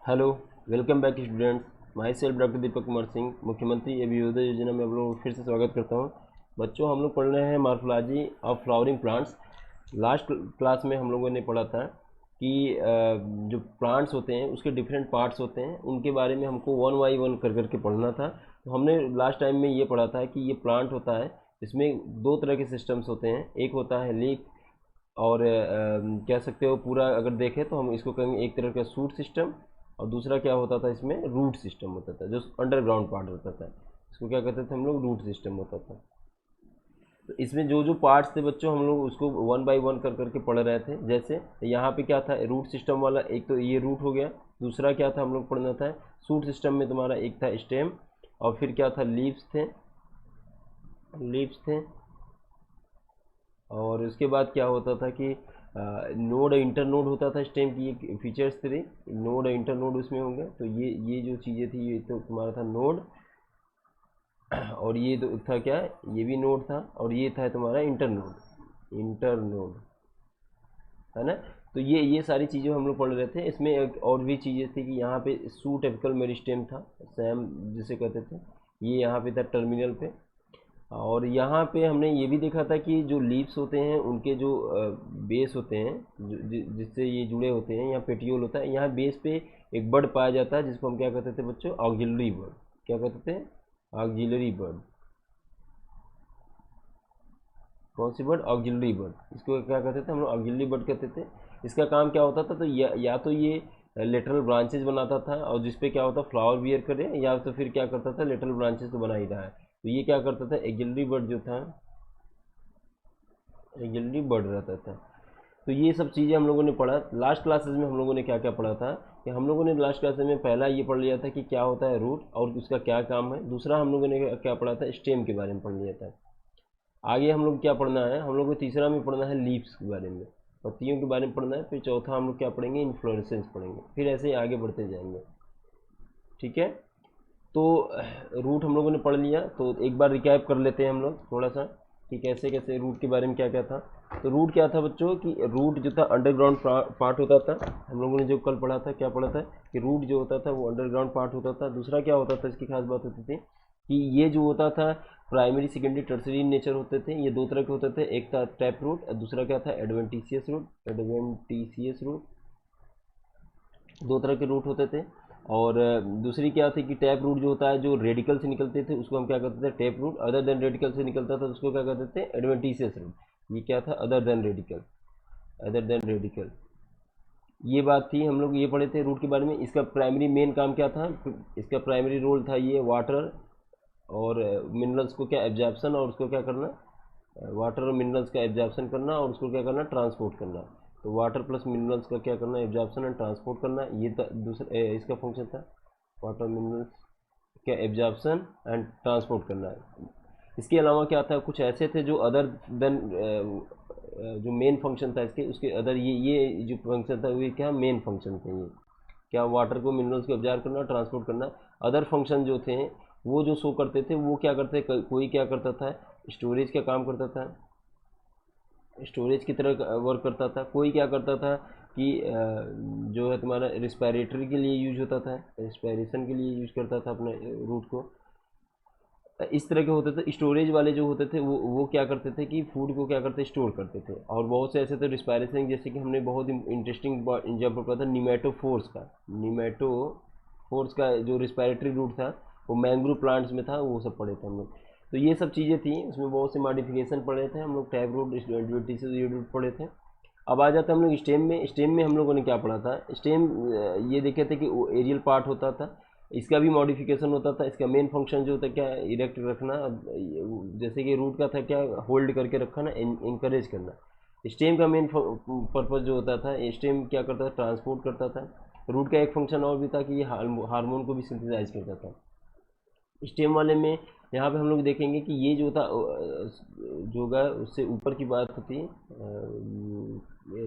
Hello, welcome back students. Myself doctor Deepak Kumar Singh, Mukhyamantri Abhyuday योजना में आप लोगों को फिर से स्वागत करता हूं। बच्चों, हम लोग पढ़ रहे हैं morphology of flowering plants. Last class में हम लोगों ने पढ़ा था कि जो प्लांट्स होते हैं उसके डिफरेंट पार्ट्स होते हैं, उनके बारे में हमको वन बाई वन कर करके पढ़ना था। तो हमने लास्ट टाइम में ये पढ़ा था कि ये प्लांट होता है, इसमें दो तरह के सिस्टम्स होते हैं। एक होता है लीफ और कह सकते हो पूरा अगर देखें तो हम इसको कहेंगे एक तरह का सूट सिस्टम, और दूसरा क्या होता था इसमें रूट सिस्टम होता था, जो अंडरग्राउंड पार्ट होता था। इसको क्या कहते थे हम लोग, रूट सिस्टम होता था। तो इसमें जो जो पार्ट्स थे बच्चों, हम लोग उसको वन बाय वन कर करके पढ़ रहे थे। जैसे यहाँ पे क्या था, रूट सिस्टम वाला एक तो ये रूट हो गया। दूसरा क्या था हम लोग पढ़ना था, सूट सिस्टम में तुम्हारा एक था स्टेम, और फिर क्या था लीव्स थे। और उसके बाद क्या होता था कि नोड इंटर नोड होता था। स्टेम की ये फीचर्स थे, नोड इंटर नोड उसमें होंगे। तो ये जो चीज़ें थी, ये तो तुम्हारा था नोड, और ये तो था क्या, ये भी नोड था, और ये था तुम्हारा इंटर नोड है ना। तो ये सारी चीज़ें हम लोग पढ़ रहे थे। इसमें एक और भी चीज़ें थी कि यहाँ पे सूट एपिकल मेरिस्टेम था, सैम जिसे कहते थे, ये यहाँ पे था टर्मिनल पे। और यहाँ पे हमने ये भी देखा था कि जो लीव्स होते हैं उनके जो बेस होते हैं, जिससे ये जुड़े होते हैं, यहाँ पेटियोल होता है, यहाँ बेस पे एक बर्ड पाया जाता है जिसको हम क्या कहते थे बच्चों, ऑक्सिलरी बर्ड। क्या कहते थे, ऑक्सिलरी बर्ड। कौन सी बर्ड, ऑक्सिलरी बर्ड। इसको क्या कहते थे हम लोग, ऑक्सिलरी बर्ड कहते थे। इसका काम क्या होता था, तो या तो ये लेटरल ब्रांचेज बनाता था, और जिसपे क्या होता फ्लावर बियर करे, या तो फिर क्या करता था, लेटरल ब्रांचेज तो बना ही रहा है। तो ये क्या करता था, ऑक्सिलरी बर्ड जो था, ऑक्सिलरी बर्ड रहता था। तो ये सब चीज़ें हम लोगों ने पढ़ा। लास्ट क्लासेस में हम लोगों ने क्या क्या पढ़ा था, कि हम लोगों ने लास्ट क्लासेस में पहला ये पढ़ लिया था कि क्या होता है रूट और उसका क्या काम है। दूसरा हम लोगों ने क्या पढ़ा था, स्टेम के बारे में पढ़ लिया था। आगे हम लोग क्या पढ़ना है, हम लोग को तीसरा में पढ़ना है लीव्स के बारे में, पत्तियों के बारे में पढ़ना है। फिर चौथा हम लोग क्या पढ़ेंगे, इन्फ्लोरेसेंस पढ़ेंगे। फिर ऐसे ही आगे बढ़ते जाएंगे, ठीक है। तो रूट हम लोगों ने पढ़ लिया, तो एक बार रिकैप कर लेते हैं हम लोग थोड़ा सा कि कैसे कैसे रूट के बारे में क्या क्या था। तो रूट क्या था बच्चों, कि रूट जो था अंडरग्राउंड पार्ट होता था। हम लोगों ने जो कल पढ़ा था, क्या पढ़ा था, कि रूट जो होता था वो अंडरग्राउंड पार्ट होता था। दूसरा क्या होता था, इसकी खास बात होती थी कि ये जो होता था प्राइमरी सेकेंडरी टर्सरी नेचर होते थे। ये दो तरह के होते थे, एक था टैप रूट और दूसरा क्या था, एडवेंटिशियस रूट। दो तरह के रूट होते थे। और दूसरी क्या थी कि टैप रूट जो होता है, जो रेडिकल से निकलते थे उसको हम क्या करते थे, tap root. Other than radical से निकलता था तो उसको क्या करते थे, एडवेंटिशियस रूट। ये क्या था, अदर देन रेडिकल। ये बात थी, हम लोग ये पढ़े थे रूट के बारे में। इसका प्राइमरी मेन काम क्या था, इसका प्राइमरी रोल था ये वाटर और मिनरल्स को क्या एब्जॉर्प्शन, और उसको क्या करना, वाटर और मिनरल्स का एब्जॉर्प्शन करना, और उसको क्या करना, ट्रांसपोर्ट करना। तो वाटर प्लस मिनरल्स का क्या करना, एब्जॉर्प्शन एंड ट्रांसपोर्ट करना। ये दूसरा इसका फंक्शन था, वाटर मिनरल्स का एब्जॉर्प्शन एंड ट्रांसपोर्ट करना है। इसके अलावा क्या था, कुछ ऐसे थे जो अदर देन, जो मेन फंक्शन था इसके, उसके अदर ये जो फंक्शन था वो क्या, मेन फंक्शन थे ये, क्या वाटर को मिनरल्स को एब्जॉर्ब करना, ट्रांसपोर्ट करना। अदर फंक्शन जो थे वो जो शो करते थे, वो क्या करते, कोई क्या करता था, स्टोरेज का काम करता था, स्टोरेज की तरह वर्क करता था। कोई क्या करता था कि जो है तुम्हारा रिस्पायरेटरी के लिए यूज होता था, रिस्पायरेशन के लिए यूज करता था अपने रूट को। इस तरह के होते थे। स्टोरेज वाले जो होते थे वो क्या करते थे कि फूड को क्या करते, स्टोर करते थे। और बहुत से ऐसे थे रिस्पायरेशन, जैसे कि हमने बहुत इंटरेस्टिंग एग्जाम्पल पढ़ा था निमेटोफोर्स का जो रिस्पायरेटरी रूट था वो मैंग्रोव प्लांट्स में था, वो सब पढ़े थे हम लोग। तो ये सब चीज़ें थी, उसमें बहुत से मॉडिफिकेशन पढ़े थे हम लोग, टैब रूट, ये रूट पढ़े थे। अब आ जाते हैं हम लोग स्टेम में हम लोगों ने क्या पढ़ा था, स्टेम ये देखे थे कि एरियल पार्ट होता था, इसका भी मॉडिफिकेशन होता था। इसका मेन फंक्शन जो होता है क्या, इरेक्ट रखना। जैसे कि रूट का था क्या, होल्ड करके रखना, इंकरेज करना। स्टेम का मेन पर्पज जो होता था, स्टेम क्या करता था, ट्रांसपोर्ट करता था। रूट का एक फंक्शन और भी था कि ये हार्मोन को भी सिंथेसाइज करता था। स्टेम वाले में यहाँ पे हम लोग देखेंगे कि ये जो था जो होगा उससे ऊपर की बात होती है,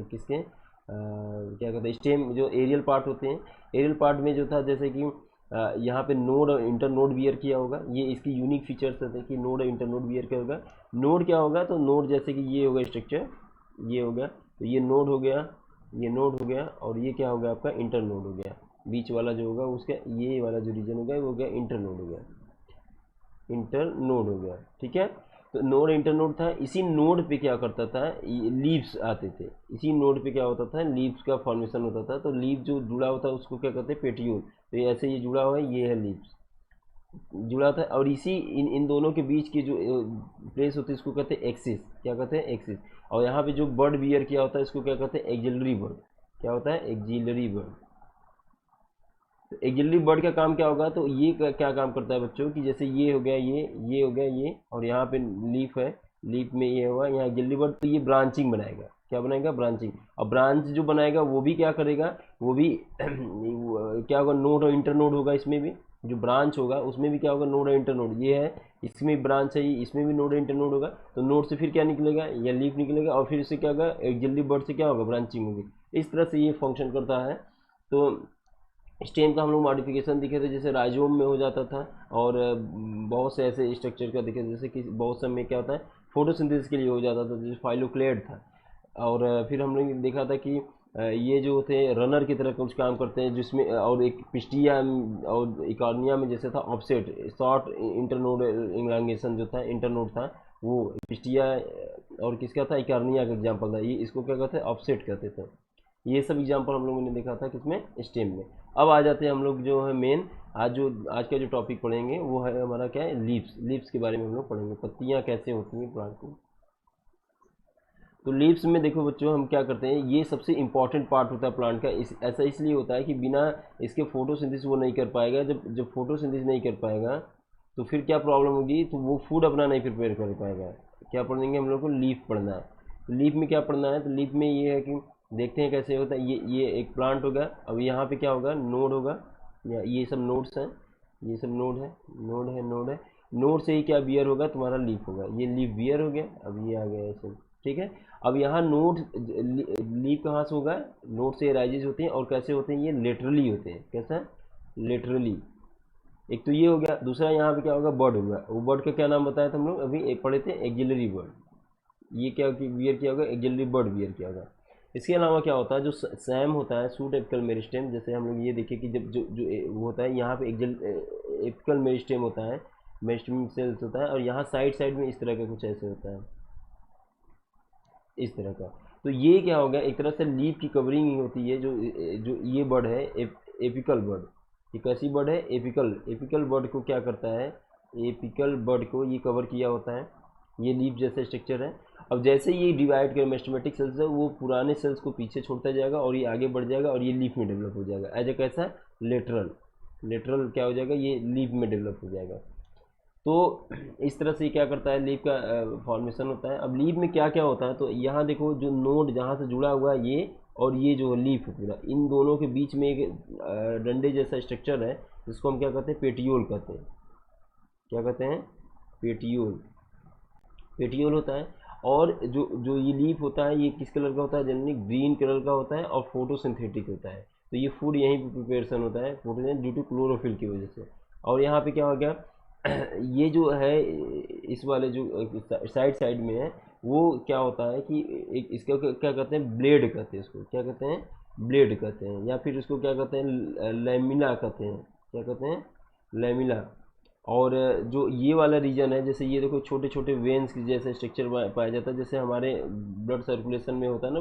किसके क्या कहते हैं, स्टेम जो एरियल पार्ट होते हैं, एरियल पार्ट में जो था जैसे कि यहाँ पे नोड और इंटर नोड बियर किया होगा। ये इसकी यूनिक फीचर्स होते हैं कि नोड और इंटर नोड बियर क्या होगा। नोड क्या होगा, तो नोड जैसे कि ये होगा स्ट्रक्चर, ये होगा, तो ये नोड हो गया, ये नोड हो गया, और ये क्या हो गया आपका, इंटर नोड हो गया। बीच वाला जो होगा उसका ये वाला जो रीजन होगा वो हो गया इंटरनोड हो गया, इंटरनोड हो गया। ठीक है, तो नोड इंटरनोड था, इसी नोड पे क्या करता था, लीव्स आते थे, इसी नोड पे क्या होता था, लीव्स का फॉर्मेशन होता था। तो लीव जो जुड़ा होता है उसको क्या कहते हैं, पेटियोल। तो ये ऐसे ये जुड़ा हुआ है, ये है लीव्स जुड़ा था, और इसी इन दोनों के बीच की जो प्लेस होती है इसको कहते हैं एक्सिस, क्या कहते हैं, एक्सिस। और यहाँ पे जो बर्ड बियर किया होता है इसको क्या कहते हैं, एक्जिलरी बर्ड। क्या होता है, एक्जिलरी बर्ड। तो एक्जिलरी बर्ड का काम क्या होगा, तो ये क्या काम करता है बच्चों कि जैसे ये हो गया, ये हो गया ये, और यहाँ पे लीफ है, लीफ में ये होगा, यहाँ एक्जिलरी बर्ड, तो ये ब्रांचिंग बनाएगा। क्या बनाएगा, ब्रांचिंग। और ब्रांच जो बनाएगा वो भी क्या करेगा, वो भी क्या होगा, नोड और इंटरनोड होगा। इसमें भी जो ब्रांच होगा उसमें भी क्या होगा, नोड और इंटरनोड। ये है, इसमें ब्रांच है, इसमें भी नोड और इंटरनोड होगा। तो नोड से फिर क्या निकलेगा, या लीफ निकलेगा, और फिर इससे क्या होगा, एक्जिलरी बर्ड से क्या होगा, ब्रांचिंग होगी। इस तरह से ये फंक्शन करता है। तो स्टेम का हम लोग मॉडिफिकेशन दिखे थे, जैसे राइजोम में हो जाता था, और बहुत से ऐसे स्ट्रक्चर का दिखे, जैसे कि बहुत से में क्या होता है, फोटोसिंथेसिस के लिए हो जाता था, जैसे फाइलोक्लेड था। और फिर हम लोग ने देखा था कि ये जो थे रनर की तरह कुछ काम करते हैं, जिसमें और एक पिस्टिया और इकॉर्निया में जैसे था ऑफसेट शॉर्ट इंटरनोड इलांगेशन जो था, इंटरनोड था वो पिस्टिया, और किसका था, इकॉर्निया का एग्जाम्पल था ये, इसको क्या कहते हैं, ऑफसेट कहते थे। ये सब एग्जाम्पल हम लोगों ने देखा था किसमें, स्टेम में। अब आ जाते हैं हम लोग जो है मेन, आज का जो टॉपिक पढ़ेंगे वो है हमारा क्या है, लीव्स। लीव्स के बारे में हम लोग पढ़ेंगे, पत्तियां कैसे होती हैं प्लांट की। तो लीव्स में देखो बच्चों, हम क्या करते हैं, ये सबसे इंपॉर्टेंट पार्ट होता है प्लांट का। ऐसा इसलिए होता है कि बिना इसके फोटोसिंथेसिस वो नहीं कर पाएगा। जब जब फोटोसिंथेसिस नहीं कर पाएगा तो फिर क्या प्रॉब्लम होगी, तो वो फूड अपना नहीं प्रिपेयर कर पाएगा। क्या पढ़ेंगे हम लोग को, लीफ पढ़ना है। तो लीफ में क्या पढ़ना है, तो लीफ में ये है कि देखते हैं कैसे होता है। ये एक प्लांट होगा, अब यहाँ पे क्या होगा, नोड होगा, या ये सब नोड्स हैं, ये सब नोड है, नोड है, नोड है। नोड से ही क्या बियर होगा, तुम्हारा लीफ होगा। ये लीफ बियर हो गया, अब ये आ गया ऐसे। ठीक है, अब यहाँ नोड लीफ कहाँ से होगा, नोड से राइजेज होते हैं, और कैसे होते हैं, ये लेटरली होते हैं। कैसा, लेटरली। एक तो ये हो गया, दूसरा यहाँ पे क्या होगा, बर्ड होगा। वो बर्ड का क्या नाम बताया था हम लोग अभी, एक पढ़े थे, एक्जिलरी बर्ड। ये क्या बियर किया होगा, एक्जिलरी बर्ड बियर किया होगा। इसके अलावा क्या होता है, जो सैम होता है, सूट एपिकल मेरिस्टेम, जैसे हम लोग ये देखें कि जब वो होता है यहाँ पे एपिकल मेरिस्टेम होता है, मेरिस्टेम सेल्स होता है, और यहाँ साइड साइड में इस तरह का कुछ ऐसे होता है, इस तरह का। तो ये क्या हो गया, एक तरह से लीफ की कवरिंग ही होती है। जो ये बर्ड है, एपिकल बर्ड। ये कैसी बर्ड है, एपिकल। एपिकल बर्ड को क्या करता है, एपिकल बर्ड को ये कवर किया होता है, ये लीफ जैसा स्ट्रक्चर है। अब जैसे ये डिवाइड कर मेस्टमेटिक सेल्स है, वो पुराने सेल्स को पीछे छोड़ता जाएगा और ये आगे बढ़ जाएगा, और ये लीफ में डेवलप हो जाएगा एज ए कैसा, लेटरल। लेटरल क्या हो जाएगा, ये लीफ में डेवलप हो जाएगा। तो इस तरह से क्या करता है, लीफ का फॉर्मेशन होता है। अब लीफ में क्या क्या होता है, तो यहाँ देखो, जो नोड जहाँ से जुड़ा हुआ है ये, और ये जो लीफ है पूरा, इन दोनों के बीच में एक डंडे जैसा स्ट्रक्चर है, जिसको हम क्या कहते हैं, पेटियोल कहते हैं। क्या कहते हैं, पेटियोल। पेटियोल होता है। और जो जो ये लीफ होता है, ये किस कलर का होता है, जनरली ग्रीन कलर का होता है, और फोटोसिंथेटिक होता है। तो ये फूड यहीं पे प्रिपरेशन होता है, फोटोसिंथेसिस ड्यू टू क्लोरोफिल की वजह से। और यहाँ पे क्या हो गया, ये जो है, इस वाले जो साइड साइड में है, वो क्या होता है कि एक इसका क्या कहते हैं, ब्लेड कहते हैं इसको। क्या कहते हैं, ब्लेड कहते हैं, या फिर इसको क्या कहते हैं, लैमिना कहते हैं। क्या कहते हैं, लैमिना। और जो ये वाला रीजन है, जैसे ये देखो, छोटे छोटे वेन्स की जैसे स्ट्रक्चर पाया जाता है, जैसे हमारे ब्लड सर्कुलेशन में होता है ना,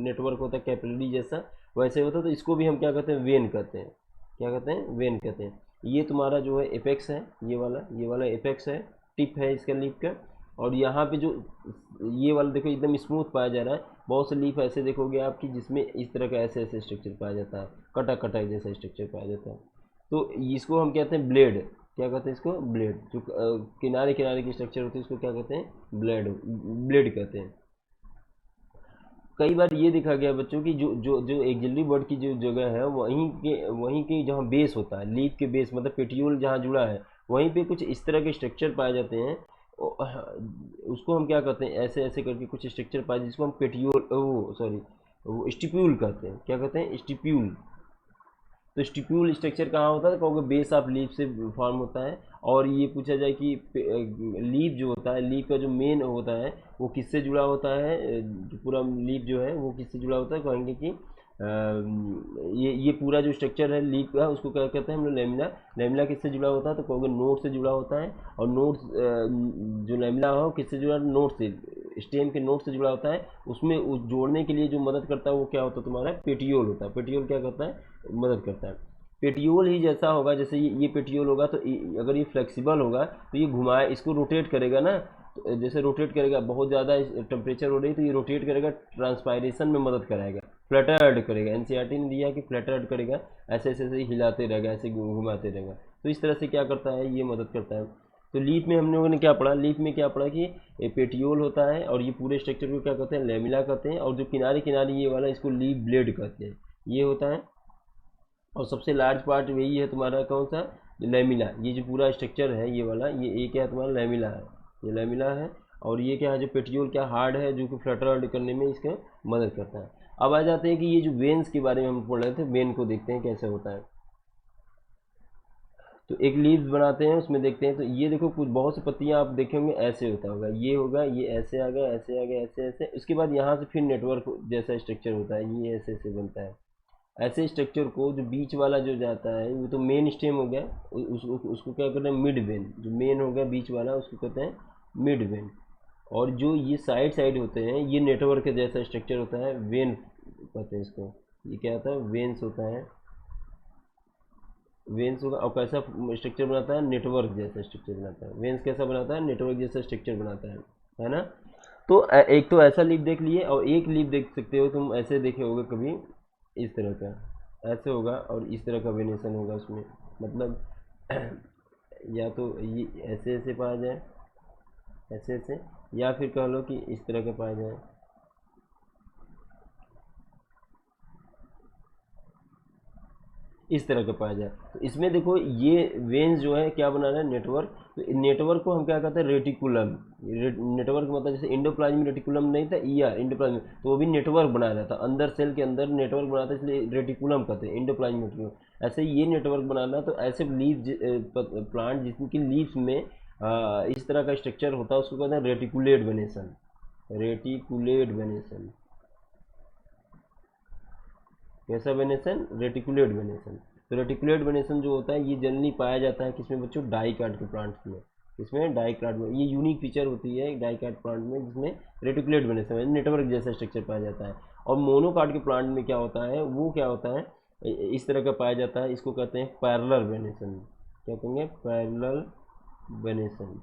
नेटवर्क होता है कैपिलरी जैसा, वैसे होता है। तो इसको भी हम क्या कहते हैं, वेन कहते हैं। क्या कहते हैं, वेन कहते हैं। ये तुम्हारा जो है एपेक्स है, ये वाला एपेक्स है, टिप है इसका लीफ का। और यहाँ पे जो ये वाला देखो, एकदम स्मूथ पाया जा रहा है। बहुत से लीफ ऐसे देखोगे आपकी, जिसमें इस तरह का ऐसे ऐसे स्ट्रक्चर पाया जाता है, कटा कटा जैसा स्ट्रक्चर पाया जाता है। तो इसको हम कहते हैं ब्लेड। क्या कहते हैं इसको, ब्लेड। जो किनारे किनारे की स्ट्रक्चर होती है उसको क्या कहते हैं, ब्लेड, ब्लेड कहते हैं। कई बार ये देखा गया बच्चों की, जो जो जो एक्जिलरी बर्ड की जो जगह है, वहीं के जहाँ बेस होता है, लीफ के बेस, मतलब पेटियोल जहाँ जुड़ा है, वहीं पे कुछ इस तरह के स्ट्रक्चर पाए जाते हैं। उसको हम क्या कहते हैं, ऐसे ऐसे करके कुछ स्ट्रक्चर पाए, जिसको हम पेटियोल, वो सॉरी, वो स्टिप्यूल कहते हैं। क्या कहते हैं, स्टिप्यूल। तो स्टिप्यूल स्ट्रक्चर कहाँ होता है, कहोगे बेस ऑफ लीफ से फॉर्म होता है। और ये पूछा जाए कि लीफ जो होता है, लीफ का जो मेन होता है वो किससे जुड़ा होता है, जो पूरा लीफ जो है वो किससे जुड़ा होता है, कहेंगे कि ये पूरा जो स्ट्रक्चर है लीफ का उसको क्या कहते हैं हम लोग लेमिना। लेमिना किससे जुड़ा होता है तो कहोगे नोड से जुड़ा होता है। और नोड जो लेमिना हो किससे जुड़ा, नोड से, स्टेम के नोड से जुड़ा होता है। उसमें उस जोड़ने के लिए जो मदद करता है वो क्या होता है तुम्हारा, पेटियोल होता है। पेटियोल क्या करता है, मदद करता है। पेटियोल ही जैसा होगा, जैसे ये पेटियोल होगा तो अगर ये फ्लेक्सिबल होगा तो ये घुमाए, इसको रोटेट करेगा ना। तो जैसे रोटेट करेगा, बहुत ज़्यादा टेम्परेचर हो रही है तो ये रोटेट करेगा, ट्रांसपायरेशन में मदद कराएगा, फ्लटर्ड करेगा। एनसीईआरटी ने दिया कि फ्लटर्ड करेगा, ऐसे ऐसे ऐसे हिलाते रहेगा, ऐसे घुमाते रहेगा। तो इस तरह से क्या करता है, ये मदद करता है। तो लीफ में हम लोगों ने क्या पढ़ा, लीफ में क्या पढ़ा कि पेटियोल होता है और ये पूरे स्ट्रक्चर को क्या कहते हैं, लेमिला कहते हैं। और जो किनारे किनारे ये वाला, इसको लीफ ब्लेड कहते हैं, ये होता है। और सबसे लार्ज पार्ट वही है तुम्हारा, कौन सा, लेमिला। ये जो पूरा स्ट्रक्चर है ये वाला, ये क्या है तुम्हारा, लेमिला है, ये लेमिला है। और ये क्या है, जो पेटियोल क्या हार्ड है, जो कि फ्लटर करने में इसका मदद करता है। अब आ जाते हैं कि ये जो वेन्स के बारे में हम पढ़ रहे थे, वेन को देखते हैं कैसे होता है। तो एक लीव्स बनाते हैं, उसमें देखते हैं। तो ये देखो कुछ बहुत सी पत्तियां आप देखेंगे ऐसे होता होगा, ये होगा, ये ऐसे आ गया, ऐसे आ गया, ऐसे ऐसे। उसके बाद यहाँ से फिर नेटवर्क जैसा स्ट्रक्चर होता है, ये ऐसे ऐसे बनता है। ऐसे स्ट्रक्चर को जो बीच वाला जो जाता है वो तो मेन स्टेम हो गया, उसको क्या कहते हैं, मिड वेन। जो मेन हो गया बीच वाला उसको कहते हैं मिड वेन। और जो ये साइड साइड होते हैं ये नेटवर्क जैसा स्ट्रक्चर होता है, वेन कहते हैं इसको। ये क्या होता है, वेन्स होता है, वेन्स होगा। और कैसा स्ट्रक्चर बनाता है, नेटवर्क जैसा स्ट्रक्चर बनाता है। वेन्स कैसा बनाता है, नेटवर्क जैसा स्ट्रक्चर बनाता है ना। तो एक तो ऐसा लीफ देख लिए, और एक लीफ देख सकते हो तुम, ऐसे देखे होगे कभी, इस तरह का ऐसे होगा, और इस तरह का वेरिएशन होगा उसमें। मतलब या तो ये ऐसे ऐसे पाया जाए, ऐसे ऐसे, या फिर कह लो कि इस तरह का पाया जाए। इस तरह का पाया जाए। तो इसमें देखो ये वेन्स जो है क्या बना रहा है, नेटवर्क। तो नेटवर्क को हम क्या कहते हैं, रेटिकुलम। नेटवर्क मतलब जैसे इंडोप्लाज्मिक रेटिकुलम नहीं था, ईआर इंडोप्लाज्मिक, तो वो भी नेटवर्क बनाया जाता है, अंदर सेल के अंदर नेटवर्क बनाता है, इसलिए रेटिकुलम कहते हैं, इंडोप्लाज्मिक रेटिकुलम। ऐसे ही ये नेटवर्क बनाना। तो ऐसे लीव प्लांट जिनकी लीव्स में इस तरह का स्ट्रक्चर होता है उसको कहते हैं रेटिकुलेट वेनेसन। रेटिकुलेट वेनेसन, कैसा वेनेसन, रेटिकुलेट वेनेसन। तो रेटिकुलेट वेनेसन जो होता है ये जनरली पाया जाता है किसमें बच्चों, डाइकाट के प्लांट्स में। इसमें डाइकाट में ये यूनिक फीचर होती है डाइकाट प्लांट में, जिसमें रेटिकुलेट वेनेसन नेटवर्क जैसा स्ट्रक्चर पाया जाता है। और मोनोकाट के प्लांट में क्या होता है, वो क्या होता है, इस तरह का पाया जाता है, इसको कहते हैं पैरेलल वेनेसन। क्या कहेंगे, पैरेलल वेनेसन।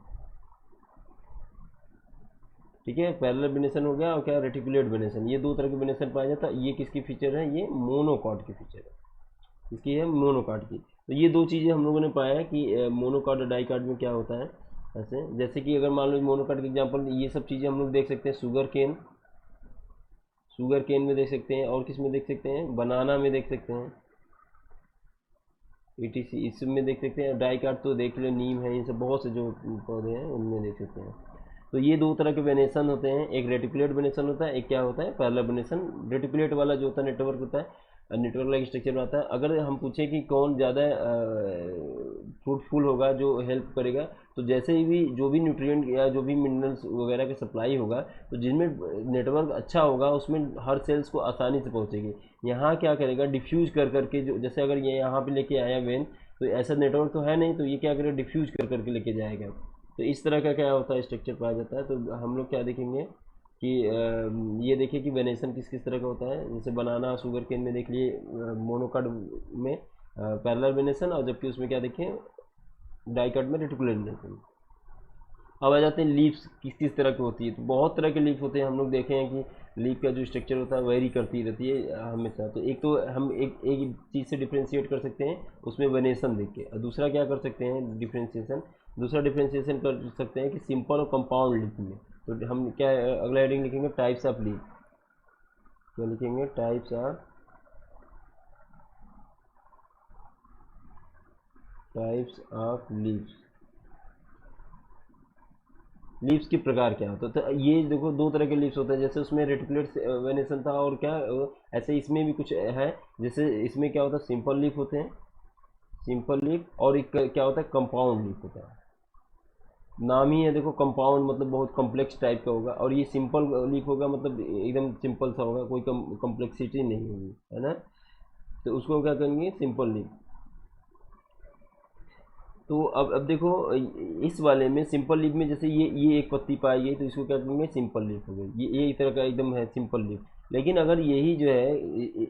ठीक है, पैरेलल वेनेसन हो गया, और क्या, रेटिकुलेट वेनेसन। ये दो तरह के वेनेसन पाया जाता है। ये किसकी फीचर है, ये मोनोकॉट की फीचर है, इसकी है मोनोकाट की। तो ये दो चीज़ें हम लोगों ने पाया है कि मोनोकाट और डाइकाट में क्या होता है। ऐसे जैसे कि अगर मान लो मोनोकाट के एग्जांपल, ये सब चीज़ें हम लोग देख सकते हैं, शुगर केन, शुगर केन में देख सकते हैं, और किस में देख सकते हैं, बनाना में देख सकते हैं, ईटीसी इसमें देख सकते हैं। डाइकाट तो देख लो, नीम है, इन सब बहुत से जो पौधे हैं उनमें देख सकते हैं। तो ये दो तरह के वेनेसन होते हैं, एक रेटिकुलेट वेनेसन होता है, एक क्या होता है, पैरेलल वेनेसन। रेटिकुलेट वाला जो होता है नेटवर्क होता है, नेटवर्क लाइक स्ट्रक्चर बनाता है। अगर हम पूछें कि कौन ज़्यादा फ्रूटफुल होगा, जो हेल्प करेगा, तो जैसे भी जो भी न्यूट्रिएंट या जो भी मिनरल्स वगैरह का सप्लाई होगा, तो जिनमें नेटवर्क अच्छा होगा उसमें हर सेल्स को आसानी से पहुंचेगी। यहाँ क्या करेगा, डिफ्यूज कर करके, जो जैसे अगर ये यहाँ पे लेके आया वेन, तो ऐसा नेटवर्क तो है नहीं, तो ये क्या करेगा, डिफ्यूज कर करके लेके जाएगा। तो इस तरह का क्या होता है, स्ट्रक्चर पाया जाता है। तो हम लोग क्या देखेंगे कि ये देखिए कि वेनेसन किस किस तरह का होता है। जैसे बनाना, शुगर केन में देख लिए मोनोकाट में पैरेलल वेनेसन, और जबकि उसमें क्या देखें, डाइकाट में रेटिकुलर वेनेसन। अब आ जाते हैं लीव्स किस किस तरह की होती है। तो बहुत तरह के लीफ होते हैं, हम लोग देखे हैं कि लीफ का जो स्ट्रक्चर होता है वेरी करती रहती है हमेशा। तो एक तो हम एक एक चीज़ से डिफ्रेंशिएट कर सकते हैं उसमें वेनेसन देख के, और दूसरा क्या कर सकते हैं डिफ्रेंशिएशन, दूसरा डिफ्रेंशिएशन कर सकते हैं कि सिंपल और कंपाउंड लीफ में। तो हम क्या अगला हेडिंग लिखेंगे, टाइप्स ऑफ लीफ। क्या लिखेंगे, टाइप्स ऑफ लीव्स। लीव्स के प्रकार क्या होता है। तो ये देखो दो तरह के लीव्स होते हैं, जैसे उसमें रेटिकुलेट वेनेसन था, और क्या ऐसे इसमें भी कुछ है। जैसे इसमें क्या होता है, सिंपल लीफ होते हैं, सिंपल लीफ, और एक क्या होता है, कंपाउंड लीफ होता है। नाम ही है देखो, कंपाउंड मतलब बहुत कॉम्प्लेक्स टाइप का होगा, और ये सिंपल लीफ होगा मतलब एकदम सिंपल सा होगा, कोई कॉम्प्लेक्सिटी नहीं होगी, है ना। तो उसको क्या करेंगे, सिंपल लीफ। तो अब देखो, इस वाले में सिंपल लीफ में जैसे ये एक पत्ती पाई गई, तो इसको क्या करेंगे, सिंपल लीफ हो गई। ये एक तरह का एकदम है सिंपल लीफ। लेकिन अगर यही जो है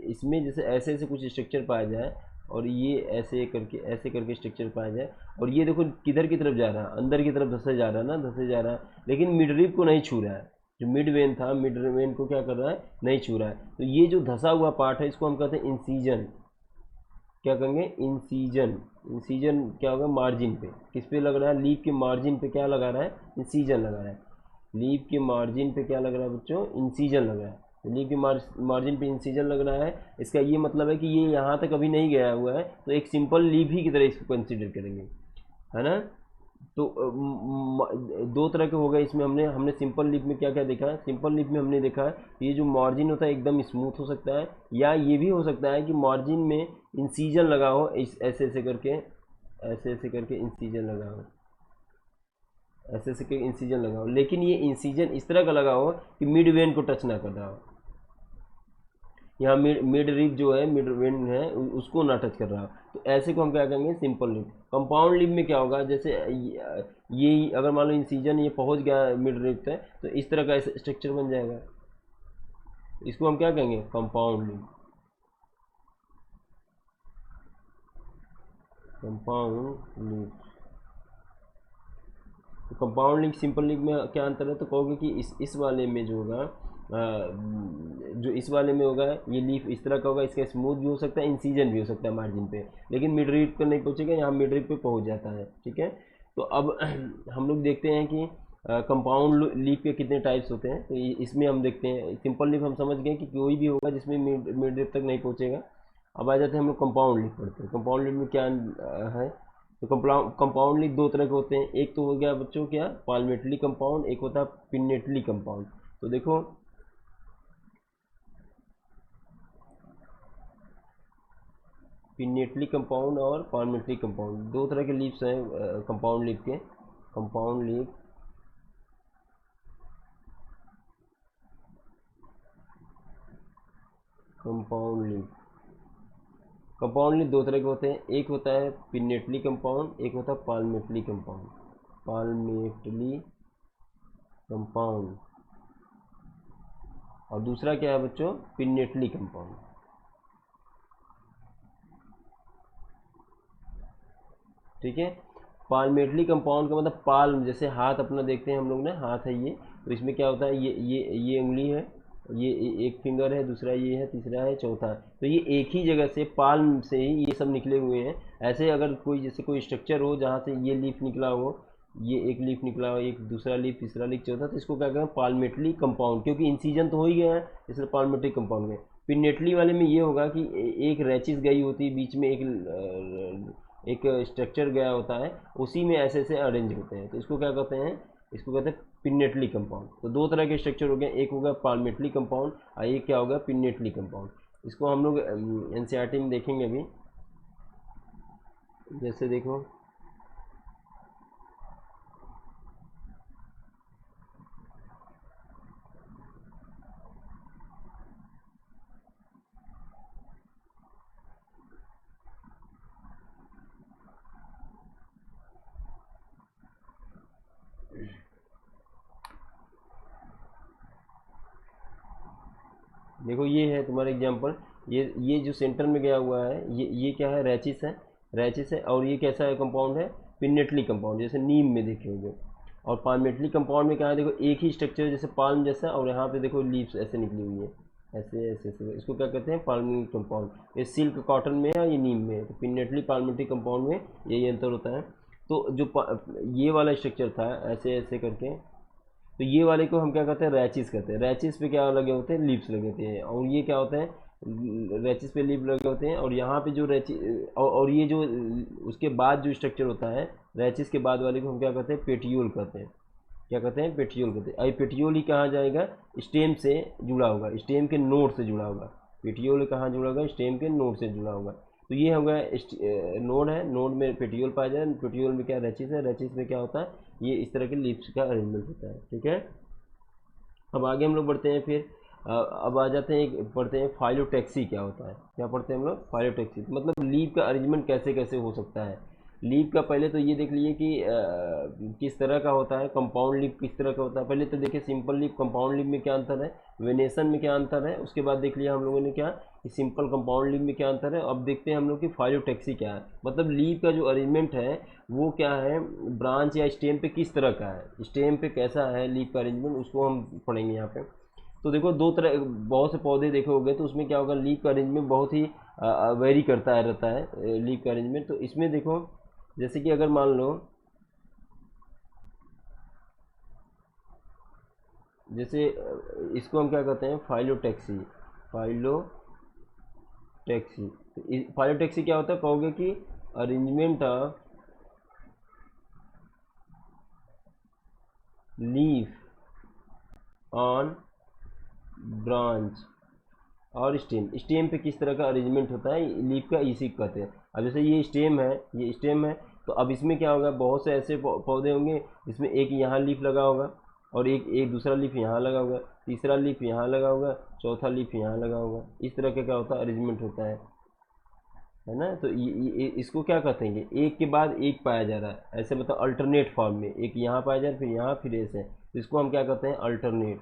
इसमें जैसे ऐसे ऐसे कुछ स्ट्रक्चर पाया जाए, और ये ऐसे करके स्ट्रक्चर पाया जाए, और ये देखो किधर की तरफ जा रहा है, अंदर की तरफ धसे जा रहा है ना, धसे जा रहा है, लेकिन मिड रीफ को नहीं छू रहा है। जो मिड वेन था, मिड वेन को क्या कर रहा है, नहीं छू रहा है। तो ये जो धसा हुआ पार्ट है, इसको हम कहते हैं इंसीजन। क्या कहेंगे, इंसीजन। इंसीजन क्या होगा, मार्जिन पे, किस पे लग रहा है, लीफ के मार्जिन पे क्या लगा रहा है, इंसीजन लगा रहा है। लीफ के मार्जिन पे क्या लग रहा है बच्चों, इंसीजन लग रहा है। तो लीफ के मार्जिन पे इंसीजन लग रहा है, इसका ये मतलब है कि ये यहाँ तक अभी नहीं गया हुआ है, तो एक सिंपल लीफ ही की तरह इसको कंसिडर करेंगे, है ना। तो दो तरह के हो गए इसमें। हमने हमने सिंपल लिप में क्या क्या देखा है, सिंपल लिप में हमने देखा है ये जो मार्जिन होता है एकदम स्मूथ हो सकता है, या ये भी हो सकता है कि मार्जिन में इंसीजन लगा हो, ऐसे ऐसे करके, ऐसे ऐसे करके इंसीजन लगा हो, ऐसे ऐसे करके इंसीजन लगा हो, लेकिन ये इंसीजन इस तरह का लगा हो कि मिड वेन को टच ना कर रहा हो। यहाँ मिड रिब जो है, मिड वेन है, उसको ना टच कर रहा हो। तो ऐसे को हम क्या कहेंगे, सिंपल लिप। कंपाउंड लिप में क्या होगा, जैसे ये अगर मान लो इंसीजन ये पहुंच गया मिड रिब तक, तो इस तरह का स्ट्रक्चर बन जाएगा। इसको हम क्या कहेंगे, कंपाउंड लिप। Compound lip. तो कंपाउंड लिंक सिंपल लिंक में क्या अंतर है, तो कहोगे कि इस वाले में जो होगा, जो इस वाले में होगा, ये लीफ इस तरह का होगा, इसका स्मूथ भी हो सकता है, इंसीजन भी हो सकता है मार्जिन पे, लेकिन मिड रीड पर नहीं पहुंचेगा, यहाँ मिड रीड पे पहुंच जाता है, ठीक है। तो अब हम लोग देखते हैं कि कंपाउंड लीफ के कितने टाइप्स होते हैं। तो इसमें हम देखते हैं, सिंपल लीफ हम समझ गए कि कोई भी होगा जिसमें मिड रीड तक नहीं पहुंचेगा। अब आ जाते हैं हम लोग कंपाउंड लीफ पढ़ते हैं। कंपाउंड लीफ में क्या है, तो कंपाउंड लीफ दो तरह के होते हैं। एक तो हो गया बच्चों क्या, पाल्मेटली कंपाउंड, एक होता है पिनेटली कंपाउंड। तो देखो, पिनेटली कंपाउंड और पाल्मेटली कंपाउंड दो तरह के लीव्स हैं कंपाउंड लीफ के। Compound leaf, compound leaf, compound leaf दो तरह के होते हैं। एक होता है पिनेटली कंपाउंड, एक होता है पाल्मेटली कंपाउंड। पाल्मेटली कंपाउंड, और दूसरा क्या है बच्चों, पिनेटली कंपाउंड, ठीक है। पाल्मेटली कंपाउंड का मतलब पाल्म, जैसे हाथ अपना देखते हैं हम लोग ना, हाथ है ये, तो इसमें क्या होता है, ये उंगली है, ये एक फिंगर है, दूसरा ये है, तीसरा है, चौथा है, तो ये एक ही जगह से पाल्म से ही ये सब निकले हुए हैं। ऐसे अगर कोई जैसे कोई स्ट्रक्चर हो जहाँ से ये लीफ निकला हो, ये एक लीफ निकला हो, एक दूसरा लीफ, तीसरा लीफ, चौथा, तो इसको क्या कहें, पाल्मेटली कंपाउंड, क्योंकि इंसीजन तो हो ही गया है, इसलिए पाल्मेटली कंपाउंड में। पिनेटली वाले में ये होगा कि एक रैचिस गई होती है बीच में, एक स्ट्रक्चर गया होता है, उसी में ऐसे ऐसे अरेंज होते हैं, तो इसको क्या कहते हैं, इसको कहते हैं पिनेटली कंपाउंड। तो दो तरह के स्ट्रक्चर हो गए, एक होगा पाल्मेटली कंपाउंड और एक क्या होगा, पिनेटली कंपाउंड। इसको हम लोग एनसीईआरटी में देखेंगे अभी। जैसे देखो, देखो ये है तुम्हारा एग्जांपल, ये जो सेंटर में गया हुआ है, ये क्या है, रैचिस है, रैचिस है। और ये कैसा है, कंपाउंड है, पिनेटली कंपाउंड, जैसे नीम में देखे होंगे। और पाल्मेटली कंपाउंड में क्या है, देखो एक ही स्ट्रक्चर जैसे पाल्म जैसा, और यहाँ पे देखो लीव्स ऐसे निकली हुई है, ऐसे ऐसे ऐसे, इसको क्या कहते हैं, पाल्मेटली कंपाउंड। ये सिल्क कॉटन में है, ये नीम में है, तो पिनेटली पाल्मेटली कंपाउंड में यही अंतर होता है। तो जो ये वाला स्ट्रक्चर था ऐसे ऐसे करके, तो ये वाले को हम क्या कहते हैं, रैचिस कहते हैं। रैचिस पे क्या लगे होते हैं, लीव्स लगे होते हैं, और ये क्या होता है, रैचिस पे लीव लगे होते हैं, और यहाँ पे जो और ये जो उसके बाद जो स्ट्रक्चर होता है रैचिस के बाद वाले को हम क्या कहते हैं, पेटियोल कहते हैं। क्या कहते हैं, पेटियोल कहते हैं। अब पेटियोल ही कहाँ जाएगा, स्टेम से जुड़ा होगा, स्टेम के नोड से जुड़ा होगा। पेटियोल कहाँ जुड़ा होगा, स्टेम के नोड से जुड़ा होगा। तो ये हो गया नोड है, नोड में पेटियोल पाया जाए, पेटियोल में क्या रेचिस है, रेचिस में क्या होता है, ये इस तरह के लीव्स का अरेंजमेंट होता है। ठीक है, अब आगे हम लोग बढ़ते हैं फिर अब आ जाते हैं, पढ़ते हैं फाइलोटैक्सी क्या होता है। क्या पढ़ते हैं हम लोग, फाइलोटैक्सी मतलब लीव का अरेंजमेंट कैसे कैसे हो सकता है। लीव का पहले तो ये देख लीजिए कि किस तरह का होता है, कंपाउंड लीव किस तरह का होता है। पहले तो देखिए सिंपल लीव कंपाउंड लीव में क्या अंतर है, वेनेशन में क्या अंतर है, उसके बाद देख लिया हम लोगों ने क्या कि सिंपल कंपाउंड लीव में क्या अंतर है। अब देखते हैं हम लोग कि फाइलोटैक्सी क्या है, मतलब लीव का जो अरेंजमेंट है वो क्या है, ब्रांच या स्टेम पे किस तरह का है, स्टेम पे कैसा है लीव का अरेंजमेंट, उसको हम पढ़ेंगे यहाँ पे। तो देखो दो तरह, बहुत से पौधे देखे होंगे तो उसमें क्या होगा, लीफ का अरेंजमेंट बहुत ही वेरी करता है रहता है लीफ का अरेंजमेंट। तो इसमें देखो जैसे कि अगर मान लो, जैसे इसको हम क्या कहते हैं, फाइलोटैक्सी, फाइलोटैक्सी। तो फाइलोटैक्सी क्या होता है, कहोगे कि arrangement of leaf on branch और स्टेम, स्टेम पे किस तरह का अरेंजमेंट होता है लीफ का, इसी को कहते हैं। अब जैसे ये स्टेम है, ये स्टेम है, तो अब इसमें क्या होगा, बहुत से ऐसे पौधे होंगे जिसमें एक यहाँ लीफ लगा होगा और एक एक दूसरा लीफ यहाँ लगा होगा, तीसरा लीफ यहाँ लगा होगा, चौथा लीफ यहाँ लगा होगा। इस तरह का क्या होता है, अरेंजमेंट होता है ना। तो इसको क्या कहते हैं, एक के बाद एक पाया जा रहा है ऐसे, मतलब अल्टरनेट फॉर्म में, एक यहाँ पाया जा रहा है फिर यहाँ फिर ऐसे, तो इसको हम क्या कहते हैं, अल्टरनेट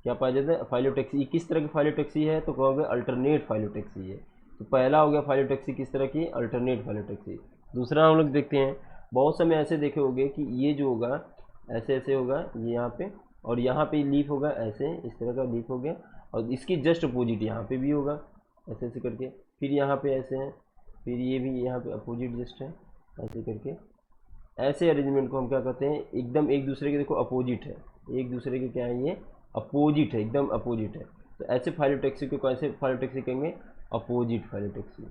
क्या पाया जाता है, फाइलोटैक्सी। किस तरह की फाइलोटैक्सी है, तो कहोगे अल्टरनेट फाइलोटैक्सी है। तो पहला हो गया फाइलोटैक्सी किस तरह की, अल्टरनेट फाइलोटैक्सी। दूसरा हम लोग देखते हैं, बहुत समय ऐसे देखे होंगे कि ये जो होगा ऐसे ऐसे होगा, ये यहाँ पे और यहाँ पे लीफ होगा ऐसे, इस तरह का लीफ हो गया, और इसकी जस्ट अपोजिट यहाँ पे भी होगा ऐसे ऐसे करके, फिर यहाँ पे ऐसे है, फिर ये भी यहाँ पे अपोजिट जस्ट है ऐसे करके। ऐसे अरेंजमेंट को हम क्या कहते हैं, एकदम एक दूसरे के देखो अपोजिट है, एक दूसरे के क्या है, ये अपोजिट है, एकदम अपोजिट है। तो ऐसे फाइलोटैक्सी को कैसे फाइलोटैक्सी कहेंगे, अपोजिट फाइलोटैक्सी,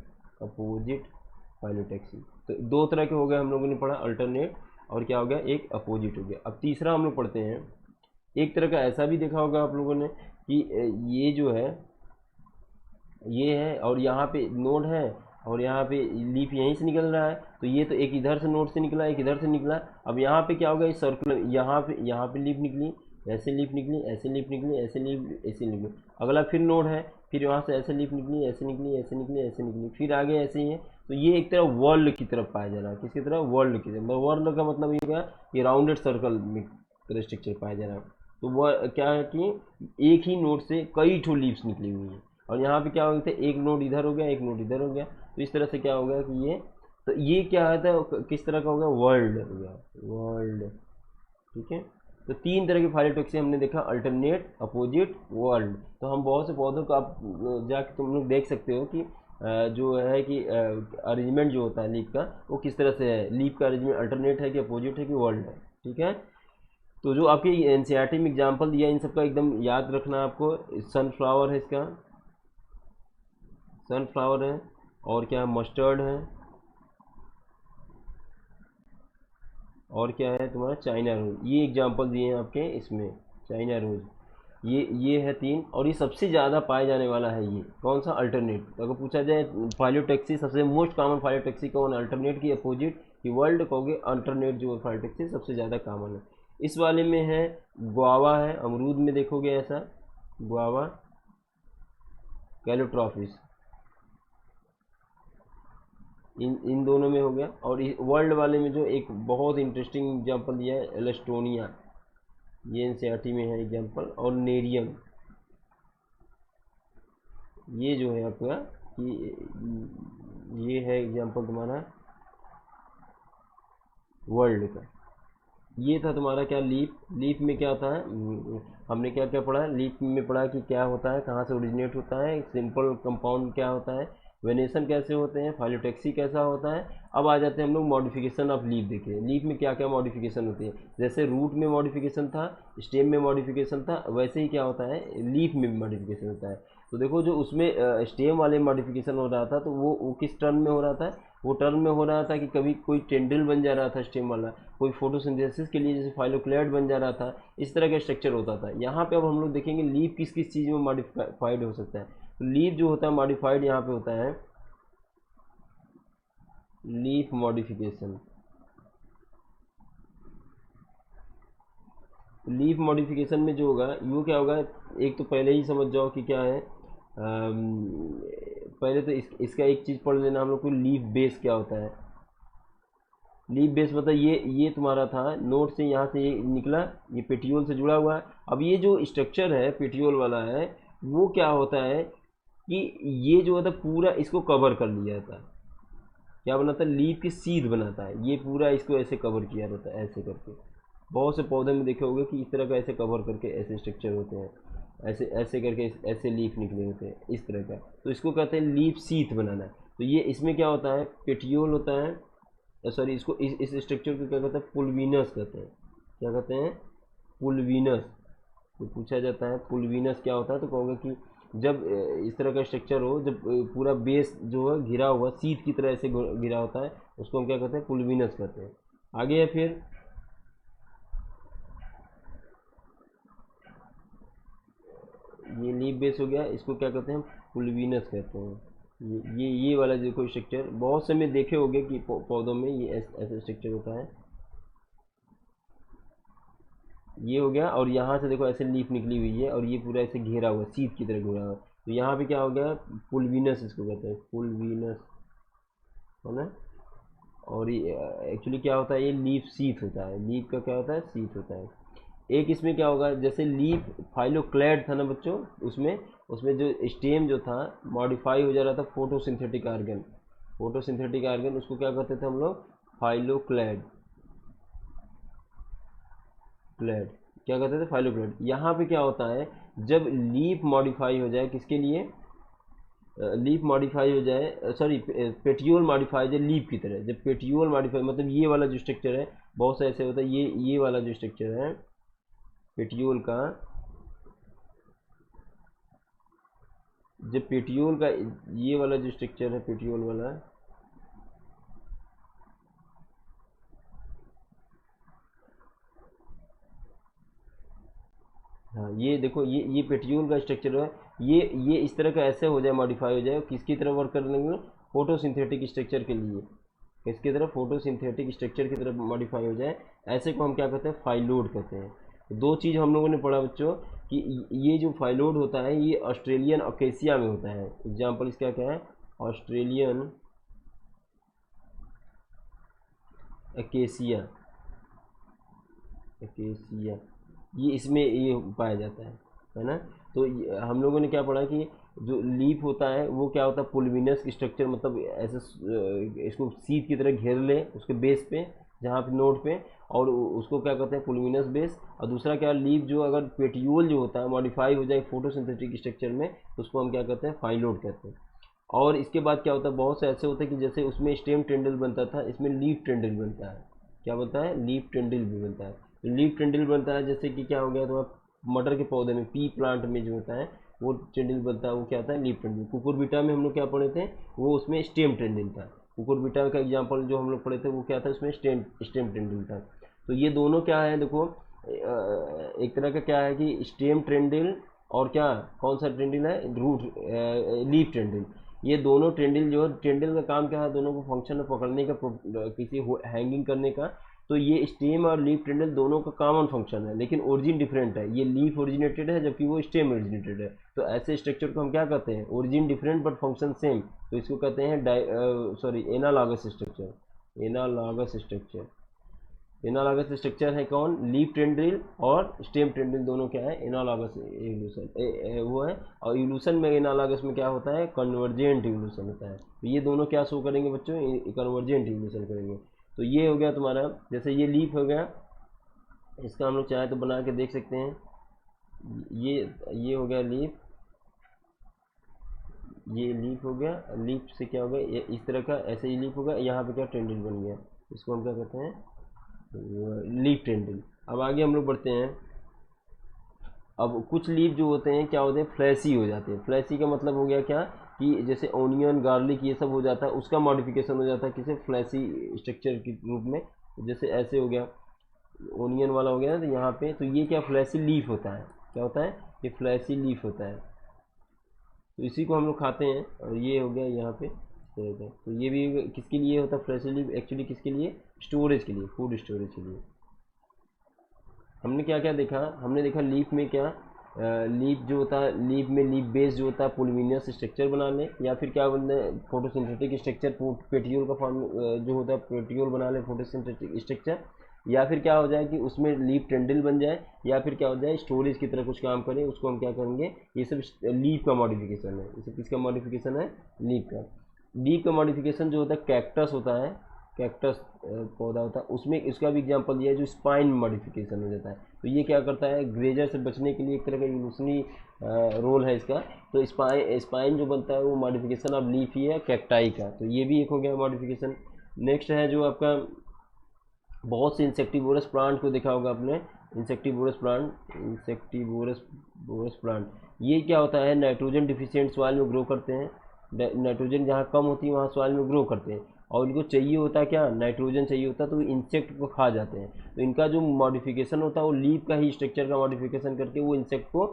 अपोजिट फाइलोटैक्सी। तो दो तरह के हो गए, हम लोगों ने पढ़ा अल्टरनेट और क्या हो गया, एक अपोजिट हो गया। अब तीसरा हम लोग पढ़ते हैं, एक तरह का ऐसा भी देखा होगा आप लोगों ने कि ये जो है ये है और यहाँ पे नोड है और यहाँ पे लीफ यहीं से निकल रहा है, तो ये तो एक इधर से नोड से निकला, एक इधर से निकला। अब यहाँ पे क्या होगा, इस सर्कुलर यहाँ पे लीफ निकली, ऐसे लीफ निकली, ऐसे लीफ निकली, ऐसे लीफ, ऐसे निकली। अगला फिर नोड है, फिर वहाँ से ऐसे लीफ निकली, ऐसे निकली, ऐसे निकली, ऐसे निकली, फिर आगे ऐसे ही है। तो ये एक तरह वर्ल्ड की तरफ पाया जा रहा है, किसकी तरफ, वर्ल्ड की तरफ। वर्ल्ड का मतलब ये क्या, ये राउंडेड सर्कल में स्ट्रक्चर पाया जा रहा है। तो वह क्या है कि एक ही नोड से कई ठो लीव्स निकली हुई हैं, और यहाँ पे क्या हो गया, एक नोड इधर हो गया, एक नोड इधर हो गया। तो इस तरह से क्या हो गया कि ये, तो ये क्या है, किस तरह का हो गया, वर्ल्ड हो गया, वर्ल्ड। ठीक है, तो तीन तरह की फाइलोटैक्सी हमने देखा, अल्टरनेट, अपोजिट, वर्ल्ड। तो हम बहुत से पौधों को आप जाके तुम लोग देख सकते हो कि जो है कि अरेंजमेंट जो होता है लीफ का, वो किस तरह से है, लीफ का अरेंजमेंट अल्टरनेट है कि अपोजिट है कि वर्ल्ड है। ठीक है, तो जो आपके एनसीईआरटी में एग्जाम्पल दिया इन सबका एकदम याद रखना आपको। सनफ्लावर है, इसका सनफ्लावर है, और क्या मस्टर्ड है, और क्या है तुम्हारा चाइना रोज। ये एग्जांपल दिए हैं आपके इसमें, चाइना रोज, ये है तीन, और ये सबसे ज़्यादा पाए जाने वाला है। ये कौन सा, अल्टरनेट। तो अगर पूछा जाए फाइलोटैक्सी सबसे मोस्ट कॉमन फाइलोटैक्सी कौन, अल्टरनेट की अपोजिट की वर्ल्ड, कहोगे अल्टरनेट जो फाइलोटैक्सी सबसे ज़्यादा कॉमन है। इस वाले में है गुआवा है, अमरूद में देखोगे ऐसा, गुआवा, कैलोट्रॉफिस, इन दोनों में हो गया। और वर्ल्ड वाले में जो एक बहुत इंटरेस्टिंग एग्जांपल दिया है, एलस्टोनिया, ये एनसीईआरटी में है एग्जांपल, और नेरियम, ये जो है आपका ये है एग्जांपल तुम्हारा वर्ल्ड का। ये था तुम्हारा क्या, लीफ। लीफ में क्या होता है, हमने क्या क्या पढ़ा, लीफ में पढ़ा कि क्या होता है, कहाँ से ओरिजिनेट होता है, सिंपल कंपाउंड क्या होता है, वेनेशन कैसे होते हैं, फाइलोटैक्सी कैसा होता है। अब आ जाते हैं हम लोग मॉडिफिकेशन ऑफ लीफ। देखिए लीफ में क्या क्या मॉडिफिकेशन होती है, जैसे रूट में मॉडिफिकेशन था, स्टेम में मॉडिफिकेशन था, वैसे ही क्या होता है लीफ में भी मॉडिफिकेशन होता है। तो देखो जो उसमें स्टेम वाले मॉडिफिकेशन हो रहा था, तो वो किस टर्म में हो रहा था, वो टर्म में हो रहा था कि कभी कोई टेंड्रिल बन जा रहा था स्टेम वाला, कोई फोटोसिंथेसिस के लिए जैसे फाइलोक्लेड बन जा रहा था, इस तरह का स्ट्रक्चर होता था। यहाँ पे अब हम लोग देखेंगे लीफ किस किस चीज़ में मॉडिफाइड हो सकता है। तो लीफ जो होता है मॉडिफाइड यहाँ पे होता है लीफ मॉडिफिकेशन। लीफ मॉडिफिकेशन में जो होगा वो क्या होगा, एक तो पहले ही समझ जाओ कि क्या है। पहले तो इसका एक चीज़ पढ़ लेना हम लोग को, लीफ बेस क्या होता है। लीफ बेस मतलब ये तुम्हारा था नोट से, यहाँ से ये निकला, ये पेटियोल से जुड़ा हुआ है। अब ये जो स्ट्रक्चर है पेटियोल वाला है, वो क्या होता है कि ये जो होता है पूरा इसको कवर कर लिया जाता है। क्या बनाता है, लीफ की सीध बनाता है, ये पूरा इसको ऐसे कवर किया रहता है ऐसे करके। बहुत से पौधे में देखे होंगे कि इस तरह का ऐसे कवर करके ऐसे स्ट्रक्चर होते हैं, ऐसे ऐसे करके ऐसे लीफ निकले होते हैं इस तरह का, तो इसको कहते हैं लीफ सीथ बनाना। तो ये इसमें क्या होता है, पेटियोल होता है, सॉरी इसको इस स्ट्रक्चर को क्या कहते हैं, पुलवीनस कहते हैं। क्या कहते हैं, पुलवीनस। तो पूछा जाता है पुलवीनस क्या होता है, तो कहोगे कि जब इस तरह का स्ट्रक्चर हो, जब पूरा बेस जो है घिरा हुआ सीट की तरह ऐसे घिरा होता है, उसको हम क्या कहते हैं, पुलवीनस कहते हैं। आगे है फिर ये लीफ बेस हो गया, इसको क्या कहते हैं, पुलवीनस कहते हैं। ये वाला जो कोई स्ट्रक्चर बहुत से में देखे होंगे कि पौधों में ये ऐसे स्ट्रक्चर होता है। ये हो गया, और यहाँ से देखो ऐसे लीफ निकली हुई है और ये पूरा ऐसे घेरा हुआ सीट की तरह घिरा हुआ, तो यहाँ पे क्या हो गया, पुलवीनस इसको कहते हैं, पुलवीनस है ना। और ये एक्चुअली क्या होता है, ये लीफ सीथ होता है, लीफ का क्या होता है, सीथ होता है। एक इसमें क्या होगा, जैसे लीफ फाइलोक्लैड था ना बच्चों, उसमें उसमें जो स्टेम जो था मॉडिफाई हो जा रहा था फोटोसिंथेटिक आर्गन। फोटोसिंथेटिक आर्गन उसको क्या कहते थे हम लोग, फाइलोक्लैड। क्लैड क्या कहते थे, फाइलोक्लैड। यहाँ पे क्या होता है, जब लीफ मॉडिफाई हो जाए किसके लिए, लीफ मॉडिफाई हो जाए, सॉरी पेटियोल मॉडिफाई हो जाए लीफ की तरह, जब पेटियोल मॉडिफाई मतलब ये वाला जो स्ट्रक्चर है, बहुत से ऐसे होता है, ये वाला जो स्ट्रक्चर है पेटियोल का, जब पेटियोल का ये वाला जो स्ट्रक्चर है पेटियोल वाला, हाँ ये देखो ये पेटियोल का स्ट्रक्चर है, ये इस तरह का ऐसे हो जाए, मॉडिफाई हो जाए, किसकी तरह वर्क करने के लिए, फोटोसिंथेटिक स्ट्रक्चर के लिए, किसकी तरह, फोटोसिंथेटिक स्ट्रक्चर की तरफ मॉडिफाई हो जाए, ऐसे को हम क्या कहते हैं, फाइलोड कहते हैं। तो दो चीज़ हम लोगों ने पढ़ा बच्चों कि ये जो फाइलोड होता है ये ऑस्ट्रेलियन अकेसिया में होता है। एग्जाम्पल इसका क्या है, ऑस्ट्रेलियन अकेसिया, अकेसिया, ये इसमें ये पाया जाता है ना। तो हम लोगों ने क्या पढ़ा कि जो लीफ होता है वो क्या होता है, पुलविनस स्ट्रक्चर, मतलब ऐसे इसको सीट की तरह घेर ले उसके बेस पे, जहाँ पे नोड पे, और उसको क्या कहते हैं, पुलविनस बेस। और दूसरा क्या, लीफ जो अगर पेटियोल जो होता है मॉडिफाई हो जाए फोटोसिंथेटिक स्ट्रक्चर में, तो उसको हम क्या कहते हैं, फाइलोड कहते हैं। और इसके बाद क्या होता है, बहुत से ऐसे होते हैं कि जैसे उसमें स्टेम टेंडल बनता था, इसमें लीफ टेंडल बनता है। क्या बनता है, लीफ टेंडल भी बनता है। तो लीफ टेंडल बनता है, जैसे कि क्या हो गया तुम्हारा मटर के पौधे में, पी प्लांट में जो होता है वो टेंडल बनता है, वो क्या होता है, लीफ टेंडल। कुकुरबिटा में हम लोग क्या पढ़े थे, वो उसमें स्टेम टेंडल था। कुकुरबिटा का एग्जाम्पल जो हम लोग पढ़े थे वो क्या था, उसमें स्टेम स्टेम टेंडल था। तो ये दोनों क्या है देखो, एक तरह का क्या है कि स्टेम टेंडल, और क्या, कौन सा टेंडल है, रूट लीफ टेंडल। ये दोनों टेंडल जो है, टेंडल का काम क्या है, दोनों को फंक्शन पकड़ने का, किसी हैंगिंग करने का। तो ये स्टेम और लीफ टेंडल दोनों का कॉमन फंक्शन है, लेकिन ओरिजिन डिफरेंट है, ये लीफ ओरिजिनेटेड है जबकि वो स्टेम ओरिजिनेटेड है। तो ऐसे स्ट्रक्चर को हम क्या कहते हैं, origin different but function same, तो इसको कहते हैं sorry analogous structure. Analogous structure, analogous structure है कौन, लीफ टेंड्रिल और स्टेम टेंड्रिल, दोनों क्या है, एनालॉगस इवोल्यूशन वो है। और इवोल्यूशन में एनालॉगस में क्या होता है, कन्वर्जेंट इवोल्यूशन होता है। तो ये दोनों क्या शो करेंगे बच्चों, कन्वर्जेंट इवोल्यूशन करेंगे। तो ये हो गया तुम्हारा, जैसे ये लीफ हो गया, इसका हम लोग चाहे तो बना के देख सकते हैं। ये ये हो गया लीफ, ये लीफ हो गया, लीफ से क्या हो गया, ये इस तरह का ऐसे ही लीफ होगा, यहाँ पे क्या टेंडल बन गया, इसको हम क्या कहते हैं, लीफ टेंडल। अब आगे हम लोग बढ़ते हैं। अब कुछ लीफ जो होते हैं क्या होते हैं, फ्लैसी हो जाते हैं। फ्लैसी का मतलब हो गया क्या, कि जैसे ऑनियन गार्लिक ये सब हो जाता है, उसका मॉडिफिकेशन हो जाता है किसे, फ्लैसी स्ट्रक्चर के रूप में। जैसे ऐसे हो गया, ओनियन वाला हो गया ना, तो यहाँ पे तो ये क्या, फ्लैसी लीफ होता है। क्या होता है, ये फ्लैसी लीफ होता है। तो इसी को हम लोग खाते हैं, और ये हो गया यहाँ पे, तरह का। तो ये भी किसके लिए होता है फ्लैश लीफ, एक्चुअली किसके लिए, स्टोरेज के लिए, फूड स्टोरेज के लिए। हमने क्या क्या देखा, हमने देखा लीफ में क्या, लीफ जो होता है, लीफ में लीफ बेस जो होता है पोलिमिनियस स्ट्रक्चर बना ले, या फिर क्या बनते हैं फोटोसिंथेटिक स्ट्रक्चर, पेटियोल का फॉर्म जो होता है पेटियोल बना ले फोटोसिंथेटिक स्ट्रक्चर, या फिर क्या हो जाए कि उसमें लीफ टेंडल बन जाए, या फिर क्या हो जाए स्टोरेज की तरह कुछ काम करे, उसको हम क्या करेंगे, ये सब लीफ का मॉडिफिकेशन है। ये सब किसका मॉडिफिकेशन है, लीफ का। लीफ का मॉडिफिकेशन जो होता है कैक्टस होता है, कैक्टस पौधा होता है, उसमें इसका भी एग्जांपल दिया है जो स्पाइन मॉडिफिकेशन हो जाता है। तो ये क्या करता है, ग्रेजर से बचने के लिए एक तरह का इवोल्यूशनरी रोल है इसका। तो स्पाइन जो बनता है वो मॉडिफिकेशन ऑफ लीफ ही है कैक्टाई का। तो ये भी एक हो गया मॉडिफिकेशन। नेक्स्ट है जो आपका, बहुत से इंसेक्टिवोरस प्लांट को देखा होगा आपने, इंसेक्टिवोरस प्लांट, ये क्या होता है, नाइट्रोजन डिफिशिएंट सॉइल में ग्रो करते हैं। नाइट्रोजन जहाँ कम होती है वहाँ सॉइल में ग्रो करते हैं, और इनको चाहिए होता है क्या, नाइट्रोजन चाहिए होता है, तो इंसेक्ट को खा जाते हैं। तो इनका जो मॉडिफिकेशन होता है वो लीफ का ही स्ट्रक्चर का मॉडिफिकेशन करके वो इंसेक्ट को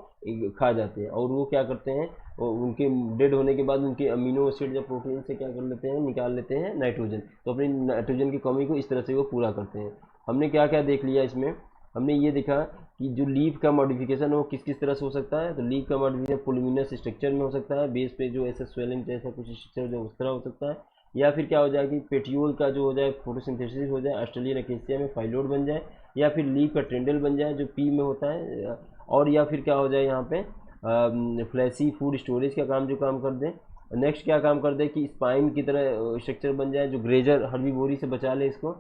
खा जाते हैं, और वो क्या करते हैं, उनके डेड होने के बाद उनके अमीनो एसिड या प्रोटीन से क्या कर लेते हैं, निकाल लेते हैं नाइट्रोजन। तो अपनी नाइट्रोजन की कमी को इस तरह से वो पूरा करते हैं। हमने क्या क्या देख लिया इसमें, हमने ये देखा कि जो लीफ का मॉडिफिकेशन है वो किस किस तरह से हो सकता है। तो लीफ का मॉडिफिकेशन पोलिमिनस स्ट्रक्चर में हो सकता है, बेस पे जो ऐसा स्वेलिंग जैसा कुछ स्ट्रक्चर जो उस तरह हो सकता है, या फिर क्या हो जाए कि पेटियोल का जो हो जाए फोटोसिंथेसिस हो जाए, ऑस्ट्रेलियन अकेसिया में फाइलोड बन जाए, या फिर लीफ का ट्रेंडल बन जाए जो पी में होता है, और या फिर क्या हो जाए यहाँ पे फ्लैसी फूड स्टोरेज का काम जो काम कर दे। नेक्स्ट क्या काम कर दे कि स्पाइन की तरह स्ट्रक्चर बन जाए जो ग्रेजर हर्बीवोरी से बचा ले इसको।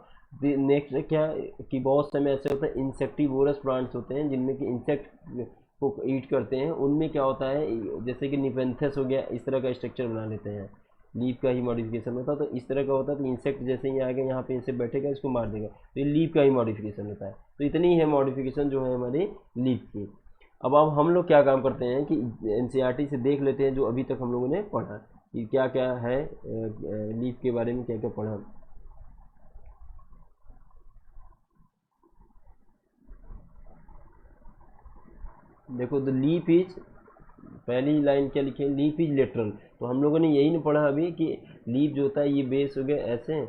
नेक्स्ट क्या कि बहुत समय ऐसे होता है इंसेक्टिवोरस प्लांट्स होते हैं जिनमें कि इंसेक्ट को ईट करते हैं, उनमें क्या होता है जैसे कि निपेंथस हो गया, इस तरह का स्ट्रक्चर बना लेते हैं, लीफ का ही मॉडिफिकेशन होता है। तो इस तरह का होता है, तो इंसेक्ट जैसे ही आगे यहाँ पे इनसे बैठेगा इसको मार देगा, तो ये लीफ का ही मॉडिफिकेशन होता है। तो इतनी है मॉडिफिकेशन जो है हमारी लीफ की। अब हम लोग क्या काम करते हैं कि एनसीईआरटी से देख लेते हैं जो अभी तक हम लोगों ने पढ़ा कि क्या क्या है लीफ के बारे में, क्या क्या पढ़ा। देखो द लीफ इज, पहली लाइन क्या लिखी है, लीफ इज लेटरल। तो हम लोगों ने यही नहीं पढ़ा अभी कि लीफ जो होता है ये बेस हो गया ऐसे,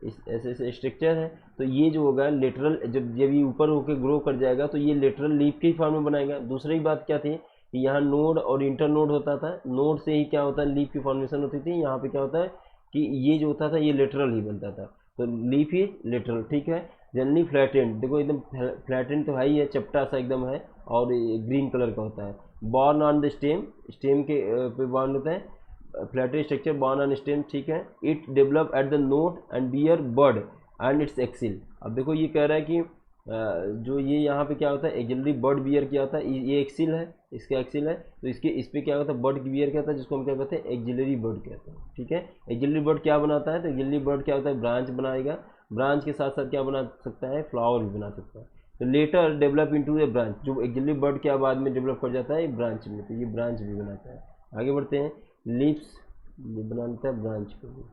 इस ऐसे ऐसे स्ट्रक्चर है, तो ये जो होगा लेटरल, जब जब ये ऊपर होकर ग्रो कर जाएगा तो ये लेटरल लीफ के ही फॉर्म में बनाएगा। दूसरी बात क्या थी कि यहाँ नोड और इंटर नोड होता था, नोड से ही क्या होता है लीफ की फॉर्मेशन होती थी। यहाँ पे क्या होता है कि ये जो होता था ये लेटरल ही बनता था, तो लीफ ही लेटरल, ठीक है। जनरली फ्लैटेंड, देखो एकदम फ्लैटेंड तो है ही है, चपटा सा एकदम है, और ग्रीन कलर का होता है। Born on the stem, stem के पे बॉर्न होता है, flattened structure born on stem, ठीक है। It develop at the node and bear bud and its axil. अब देखो ये कह रहा है कि जो ये यहाँ पे क्या होता है एक्सिलरी बर्ड बियर क्या होता है, ये एक्सिल है, इसका एक्सिल है, तो इसके इस पर क्या होता है बर्ड बियर क्या होता है, जिसको हम क्या कहते हैं एक्सिलरी बर्ड कहते हैं, ठीक है। एक्सिलरी बर्ड क्या बनाता है, तो एक्सिलरी बर्ड क्या होता है ब्रांच बनाएगा, ब्रांच के साथ साथ क्या बना सकता है, फ्लावर भी बना सकता है। तो लेटर डेवलप इनटू ए ब्रांच, जो एक्सिलरी बर्ड क्या बाद में डेवलप कर जाता है ब्रांच में, तो ये ब्रांच भी बनाता है। आगे बढ़ते हैं, लीव्स बनाता है ब्रांच को भी।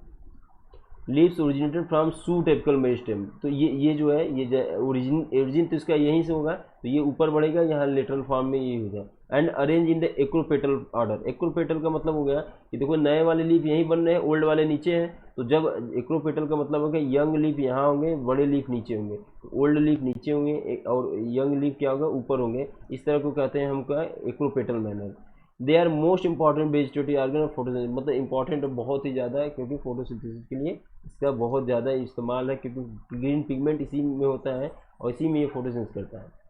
Leaves originated from suit apical meristem, तो ये जो है ये ओरिजिन तो इसका यहीं से होगा, तो ये ऊपर बढ़ेगा यहाँ लेटरल फॉर्म में ये होगा। And arrange in the acropetal order, acropetal का मतलब हो गया कि देखो नए वाले लीफ यहीं बन रहे हैं, ओल्ड वाले नीचे हैं, तो जब एक्रोपेटल का मतलब होगा यंग लीफ यहाँ होंगे, बड़े लीफ नीचे होंगे, ओल्ड लीफ नीचे होंगे और यंग लीफ क्या होगा ऊपर होंगे, इस तरह को कहते हैं हम क्या acropetal manner. They are most important vegetative organ of photosynthesis, मतलब इंपॉर्टेंट बहुत ही ज़्यादा है क्योंकि फोटोसिंथेसिस के लिए इसका बहुत ज़्यादा इस्तेमाल है, क्योंकि ग्रीन पिगमेंट इसी में होता है और इसी में ये फोटोसिंथेसिस करता है।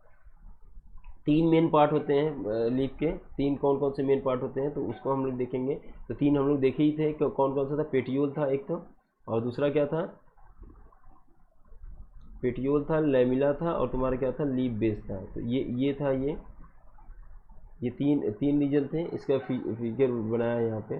तीन मेन पार्ट होते हैं लीफ के, तीन कौन कौन से मेन पार्ट होते हैं तो उसको हम लोग देखेंगे। तो तीन हम लोग देखे ही थे, कौन कौन सा था, पेटियोल था एक तो, और दूसरा क्या था, पेटियोल था, लैमिला था, और तुम्हारा क्या था लीफ बेस था। तो ये था ये तीन रीजन थे। इसका फिगर बनाया यहाँ पे,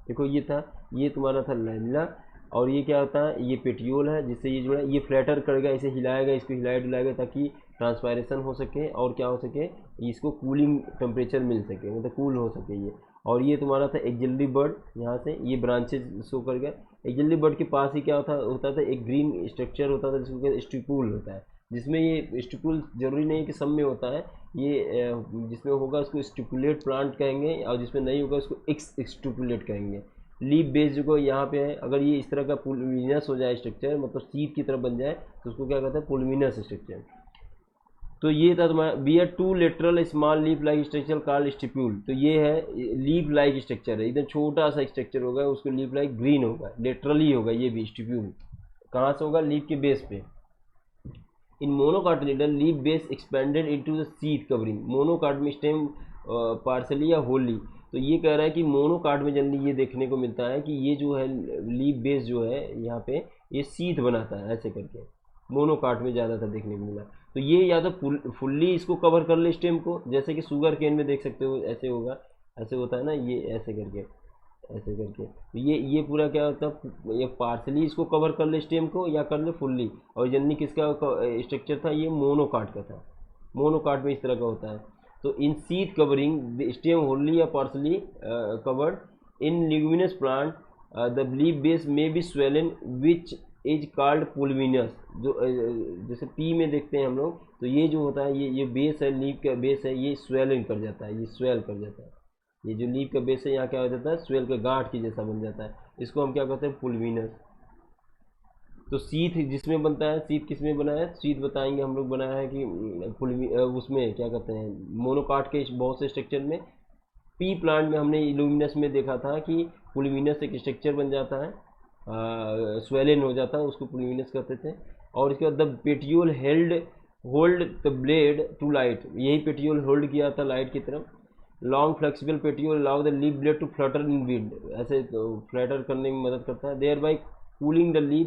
देखो ये था, ये तुम्हारा था लैमिला, और ये क्या होता है ये पेटियोल है, जिससे ये जो है ये फ्लैटर करेगा, इसे हिलाएगा, इसको हिलाया डुलाएगा ताकि ट्रांसपायरेशन हो सके और क्या हो सके इसको कूलिंग टेम्परेचर मिल सके, मतलब कूल हो सके ये। और ये तुम्हारा था एक्सिलरी बर्ड, यहाँ से ये ब्रांचेज शो कर गया। एक्सिलरी बर्ड के पास ही क्या होता था एक ग्रीन स्ट्रक्चर होता था जिसको स्टिपुल होता है, जिसमें ये स्टिपुल जरूरी नहीं है कि सब में होता है, ये जिसमें होगा उसको स्टिपुलेट प्लांट कहेंगे, और जिसमें नहीं होगा उसको एक्स स्टिपुलेट कहेंगे। लीफ बेस जो यहाँ पे है, अगर ये इस तरह का पुलमिनस हो जाए स्ट्रक्चर, मतलब सीट की तरह बन जाए, तो उसको क्या कहते हैं, पुलमिनस स्ट्रक्चर। तो ये था तुम्हारा bear two lateral small leaf like structure called stipule. तो ये है लीफ लाइक स्ट्रक्चर है, एकदम छोटा सा स्ट्रक्चर होगा, उसको लीफ लाइक ग्रीन होगा, लेटरली होगा, ये भी स्टिप्यूल कहाँ से होगा, लीफ के बेस पे। In monocotyledon leaf base expanded into the seed covering, monocot में स्टेम पार्सली या होली। तो ये कह रहा है कि मोनोकार्ट में जनरली ये देखने को मिलता है कि ये जो है लीफ बेस जो है यहाँ पे ये सीध बनाता है ऐसे करके, मोनोकार्ट में ज़्यादातर देखने को मिला। तो ये या तो फुल्ली इसको कवर कर ले स्टेम को, जैसे कि शुगर केन में देख सकते हो ऐसे होगा, ऐसे होता है ना, ये ऐसे करके, ऐसे करके। तो ये पूरा क्या होता है, ये पार्सली इसको कवर कर ले स्टेम को या कर ले फुल्ली। और जनरली किसका स्ट्रक्चर था, ये मोनोकार्ट का था, मोनोकार्ट में इस तरह का होता है। तो in seed covering stem wholly या partially covered in leguminous plant the leaf base में be swollen which is called pulvinus. जो जैसे पी में देखते हैं हम लोग, तो ये जो होता है, ये बेस है, लीफ का बेस है, ये स्वेलिंग कर जाता है, ये स्वेल कर जाता है। ये जो लीफ का बेस है यहाँ क्या हो जाता है, स्वेल का गांठ की जैसा बन जाता है, इसको हम क्या कहते हैं, पुलमिनस। तो सीथ जिसमें बनता है, सीथ किस में बना है, सीथ बताएंगे हम लोग, बनाया है कि उसमें क्या कहते हैं, मोनोकाट के बहुत से स्ट्रक्चर में। पी प्लांट में हमने इल्यूमिनस में देखा था कि पुलमिनस एक स्ट्रक्चर बन जाता है, स्वेलन हो जाता है, उसको पुलमिनस कहते थे। और इसके बाद the petiole hold the blade to light, यही पेटियोल होल्ड किया था लाइट की तरफ। Long flexible petiole allow the leaf blade to flutter in wind, ऐसे फ्लटर करने में मदद करता है। Thereby cooling the leaf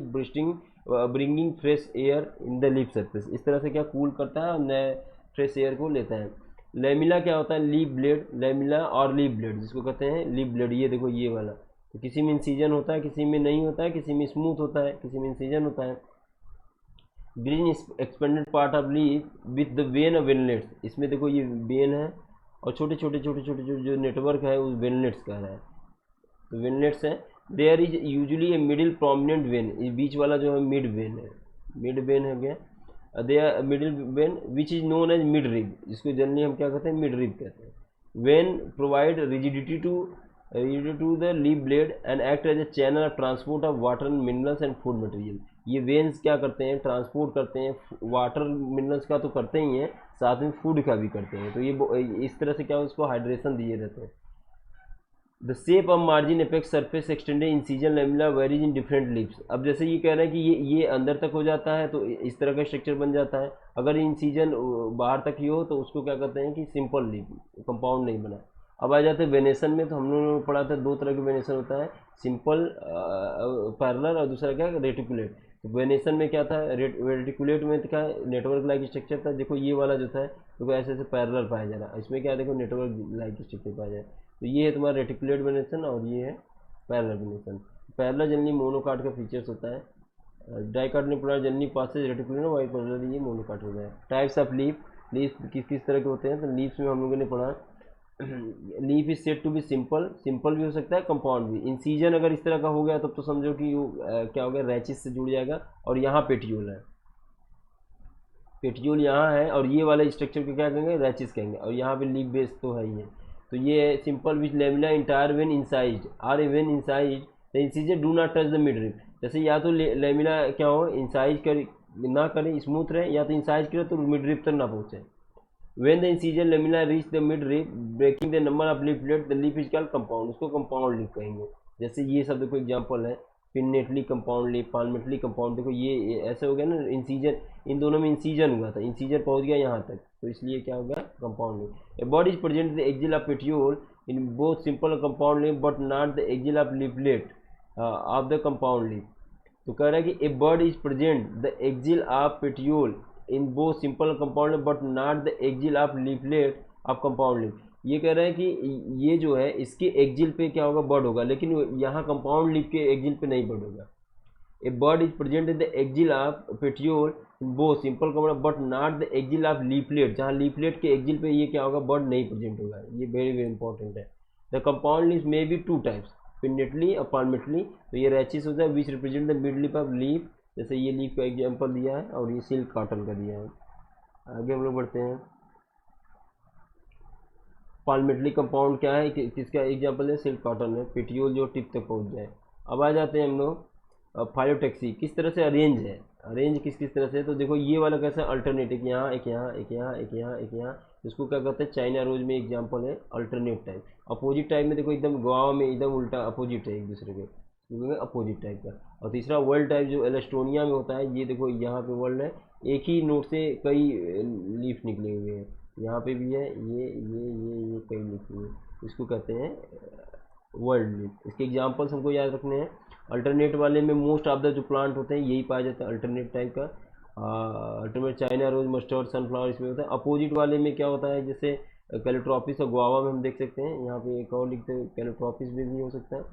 bringing fresh air in the leaf surface, इस तरह से क्या कूल करता है, नए फ्रेश एयर को लेता है। लेमिला क्या होता है, लीफ ब्लेड, लेमिला और लीफ ब्लेड जिसको कहते हैं लीफ ब्लेड, ये देखो ये वाला। तो किसी में इंसीजन होता है, किसी में नहीं होता है, किसी में स्मूथ होता है, किसी में इंसीजन होता है। Green expanded part of leaf with the when of veinlets, इसमें देखो ये वेन है, और छोटे छोटे छोटे छोटे छोटे जो नेटवर्क है उस वेनलेट्स का है। तो वेनलेट्स है, there is usually a middle prominent vein, ये बीच वाला जो है मिड वेन है, मिड वेन हो गया। There middle vein which is known as mid rib, जिसको जनरली हम क्या कहते हैं, मिड रिब कहते हैं। Vein provide rigidity to the leaf blade and act as a channel of transport of water minerals and food material. ये veins क्या करते हैं, ट्रांसपोर्ट करते हैं, वाटर मिनरल्स का तो करते ही हैं, साथ में फूड का भी करते हैं। तो ये इस तरह से क्या उसको हाइड्रेशन दिए रहते हैं। The shape of margin apex surface extended incision lamella varies in different leaves. अब जैसे ये कह रहे हैं कि ये अंदर तक हो जाता है, तो इस तरह का स्ट्रक्चर बन जाता है। अगर इंसीजन बाहर तक ही हो तो उसको क्या कहते हैं कि सिंपल लीव, कंपाउंड नहीं बना। अब आ जाते हैं वेनेशन में, तो हम लोगों ने पढ़ा था दो तरह के वेनेशन होता है, सिंपल पैरेलल और दूसरा क्या रेटिकुलेट। तो वेनेशन में क्या था, रेटिकुलेट में क्या नेटवर्क लाइक स्ट्रक्चर था, देखो ये वाला जो था देखो ऐसे ऐसे पैरेलल पाया जा रहा है, इसमें क्या देखो नेटवर्क लाइक स्ट्रक्चर पाया जाए। तो ये है तुम्हारा रेटिकुलेट वेनेशन और ये है parallel venation. Parallel generally monocot का फीचर्स होता है। डाइकाट ने पढ़ा generally possess reticulate, why parallel ये मोनोकाट हो गया। टाइप्स ऑफ लीफ, लीफ किस किस तरह के होते हैं, तो लीव्स में हम लोगों ने पढ़ा leaf is said to be simple, simple भी हो सकता है, कंपाउंड भी। इंसीजन अगर इस तरह का हो गया तब तो समझो कि क्या हो गया, रैचिस से जुड़ जाएगा। और यहाँ पेटियोल है, पेटियोल यहाँ है, और ये वाले स्ट्रक्चर को क्या कहेंगे, रैचिस कहेंगे। और यहाँ पे लीफ बेस तो है ही है। तो ये simple which lamina entire when incise or a when incise the incision do not touch the mid rib. जैसे या तो लेमिना क्या हो, इंसाइज कर ना करे, स्मूथ रहे, या तो इंसाइज करे तो मिड रिब तक ना पहुँचे। When the incision lamina reach the mid rib, breaking the number of leaf blades, the leaf is called compound, उसको compound leaf कहेंगे। जैसे ये सब देखो एग्जांपल है, पिनेटली कंपाउंड लीफ, पाल्मेटली कंपाउंड, देखो ये ऐसे हो गया ना, इंसीजन, इन दोनों में इंसीजन हुआ था, इंसीजन पहुंच गया यहाँ तक, तो इसलिए क्या होगा, compound leaf. A bud is present the axil of petiole in both simple compound leaf but not the axil of leaflet of the compound leaf. तो कह रहा है कि a bud is present the axil of petiole in both simple compound but not the axil of leaflet of compound leaf. ये कह रहे हैं कि ये जो है इसके एक्सिल पे क्या होगा, बर्ड होगा, लेकिन यहाँ कंपाउंड लीफ के एक्सिल पे नहीं बर्ड होगा। A bud is present in the axil of petiole in both simple compound but not the axil of leaflet, जहाँ लीफलेट के एक्सिल पे ये क्या होगा, बर्ड नहीं प्रेजेंट होगा। ये वेरी वेरी इंपॉर्टेंट है। The compound leaf may be two types, pinnately और पाल्मेटली। तो ये रैचिस होता है which represent the mid leaf of leaf जैसे ये लीफ का एग्जाम्पल दिया है और ये सिल्क कॉटन का दिया है। आगे हम लोग बढ़ते हैं। पाल्मेटली कंपाउंड क्या है, किसका एग्जाम्पल है, सिल्क कॉटन है। पेटियोल जो टिप तक पहुंच जाए। अब आ जाते हैं हम लोग फाइलोटैक्सी किस तरह से अरेंज है, अरेंज किस किस तरह से। तो देखो ये वाला कैसा अल्टरनेट, एक यहाँ एक यहाँ एक यहाँ एक यहाँ एक यहाँ, इसको क्या कहते हैं चाइना रोज में एग्जाम्पल है अल्टरनेट टाइप। अपोजिट टाइप में देखो एकदम गोवा में एकदम उल्टा अपोजिट है एक दूसरे के, अपोजिट टाइप का। और तीसरा वर्ल्ड टाइप जो एलेस्टोनिया में होता है, ये देखो यहाँ पे वर्ल्ड है, एक ही नोट से कई लीफ निकले हुए हैं, यहाँ पे भी है ये कई लीफ हुए, इसको कहते हैं वर्ल्ड लीफ। इसके एग्जांपल्स हमको याद रखने हैं। अल्टरनेट वाले में मोस्ट ऑफ द जो प्लांट होते हैं यही पाया जाता है अल्टरनेट टाइप का। Alternate china rose, mustard, sunflower इसमें होता है। अपोजिट वाले में क्या होता है, जैसे कैलिट्रॉपिस और गुआवा में हम देख सकते हैं, यहाँ पे एक और लिखते हैं कैलिट्रॉपिस में भी हो सकता है,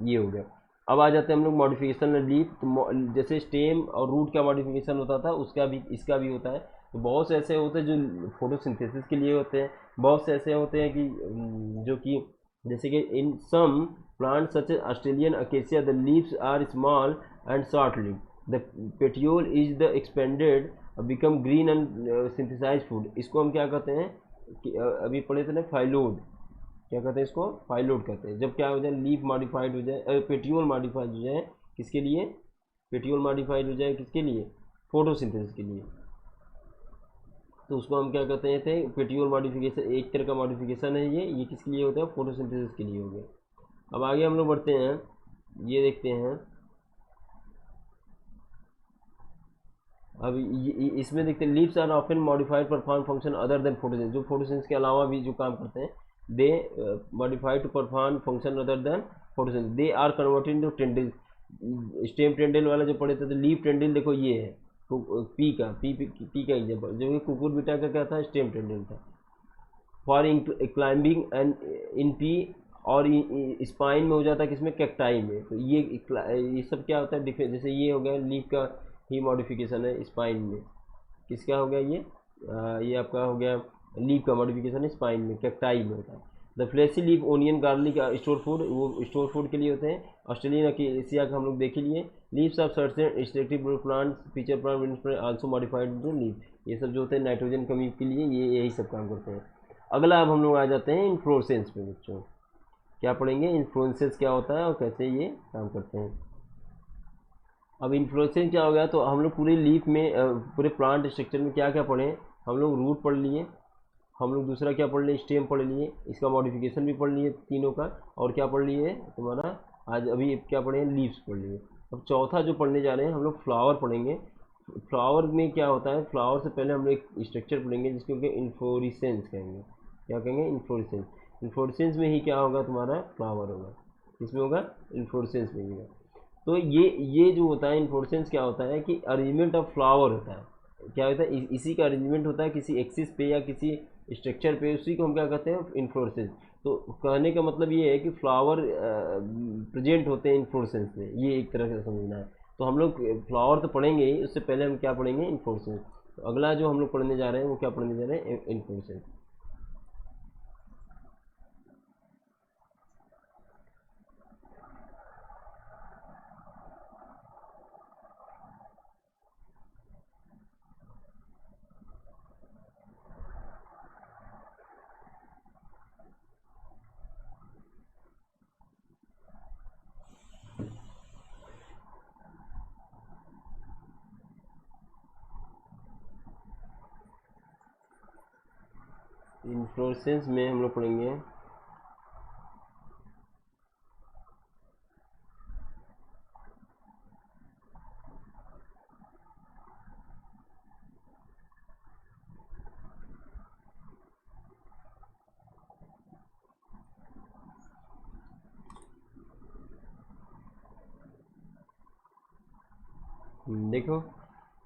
ये हो गया। अब आ जाते हैं हम लोग मॉडिफिकेशन लीफ। तो जैसे स्टेम और रूट का मॉडिफिकेशन होता था, उसका भी इसका भी होता है। तो बहुत से ऐसे होते हैं जो फोटोसिंथेसिस के लिए होते हैं, बहुत से ऐसे होते हैं कि जो कि जैसे कि in some plant such as Australian acacia the leaves are small and short leave, the petiole is the expanded become green and synthesise food. इसको हम क्या कहते हैं कि अभी पढ़े थे ना फाइलोड, क्या कहते हैं इसको फाइलोड कहते हैं। जब क्या हो जाए लीफ मॉडिफाइड हो जाए, पेटियोल मॉडिफाइड हो जाए, किसके लिए, पेटियोल मॉडिफाइड हो जाए किसके लिए, फोटोसिंथेसिस के लिए, तो उसको हम क्या कहते हैं थे पेटियोल मॉडिफिकेशन। एक तरह का मॉडिफिकेशन है ये किसके लिए होता है, फोटोसिंथेसिस के लिए हो गया। अब आगे हम लोग बढ़ते हैं, ये देखते हैं। अब इसमें देखते हैं leaves are often modified perform function other than photosynthesis, जो फोटोसिंथेसिस के अलावा भी जो काम करते हैं they modified to perform function other than photosynthesis, they are converted into tendril. Stem tendril वाला जो पढ़े थे, तो लीफ टेंडल देखो ये है पी का एग्जाम्पल, जो कि कुकुर बिटा का क्या था, स्टेम टेंडल था। For climbing and in P, और स्पाइन में हो जाता है किसमें, कैक्टाई में। तो ये सब क्या होता है डिफरेंस, जैसे ये हो गया लीफ का ही मॉडिफिकेशन है स्पाइन में, किसका हो गया ये आपका हो गया लीफ का मॉडिफिकेशन है स्पाइन में, कैक्टाई में होता है। The fleshy leaf onion garlic store food, वो स्टोर फूड के लिए होते हैं। ऑस्ट्रेलियन एशिया का हम लोग देख लिए। Leaves of certain extractive plants feature plant also modified to leaf, ये सब जो होते हैं नाइट्रोजन कमी के लिए ये यही सब काम करते हैं। अगला अब हम लोग आ जाते हैं इन्फ्लोरेसेंस पे। बच्चों क्या पढ़ेंगे, इन्फ्लोरेसेंस क्या होता है और कैसे ये काम करते हैं। अब इन्फ्लोरेसेंस क्या हो गया, तो हम लोग पूरे लीफ में पूरे प्लांट स्ट्रक्चर में क्या क्या पढ़े, हम लोग रूट पढ़ लिए, हम लोग दूसरा क्या पढ़ लिए, स्टेम पढ़ लिए, इसका मॉडिफिकेशन भी पढ़ लिए तीनों का, और क्या पढ़ लिए तुम्हारा आज अभी क्या पढ़े, लीव्स पढ़ लिए। अब चौथा जो पढ़ने जा रहे हैं हम लोग फ्लावर पढ़ेंगे। फ्लावर में क्या होता है, फ्लावर से पहले हम लोग एक स्ट्रक्चर पढ़ेंगे जिसको इन्फ्लोरेसेंस कहेंगे। क्या कहेंगे, इन्फ्लोरेसेंस। इन्फ्लोरेसेंस में ही क्या होगा तुम्हारा, फ्लावर होगा। इसमें होगा इन्फ्लोरेसेंस में ही होगा। तो ये जो होता है इन्फ्लोरेसेंस क्या होता है कि अरेंजमेंट ऑफ फ्लावर होता है। क्या होता है, इसी का अरेंजमेंट होता है किसी एक्सिस पे या किसी स्ट्रक्चर पे, उसी को हम क्या कहते हैं, इन्फ्लोरेसेंस। तो कहने का मतलब ये है कि फ्लावर प्रेजेंट होते हैं इन्फ्लोरेसेंस में, ये एक तरह से समझना है। तो हम लोग फ्लावर तो पढ़ेंगे ही, उससे पहले हम क्या पढ़ेंगे, इन्फ्लोरेसेंस। तो अगला जो हम लोग पढ़ने जा रहे हैं वो क्या पढ़ने जा रहे हैं, इन्फ्लोरेसेंस। इन्फ्लोरेसेंस में हम लोग पढ़ेंगे देखो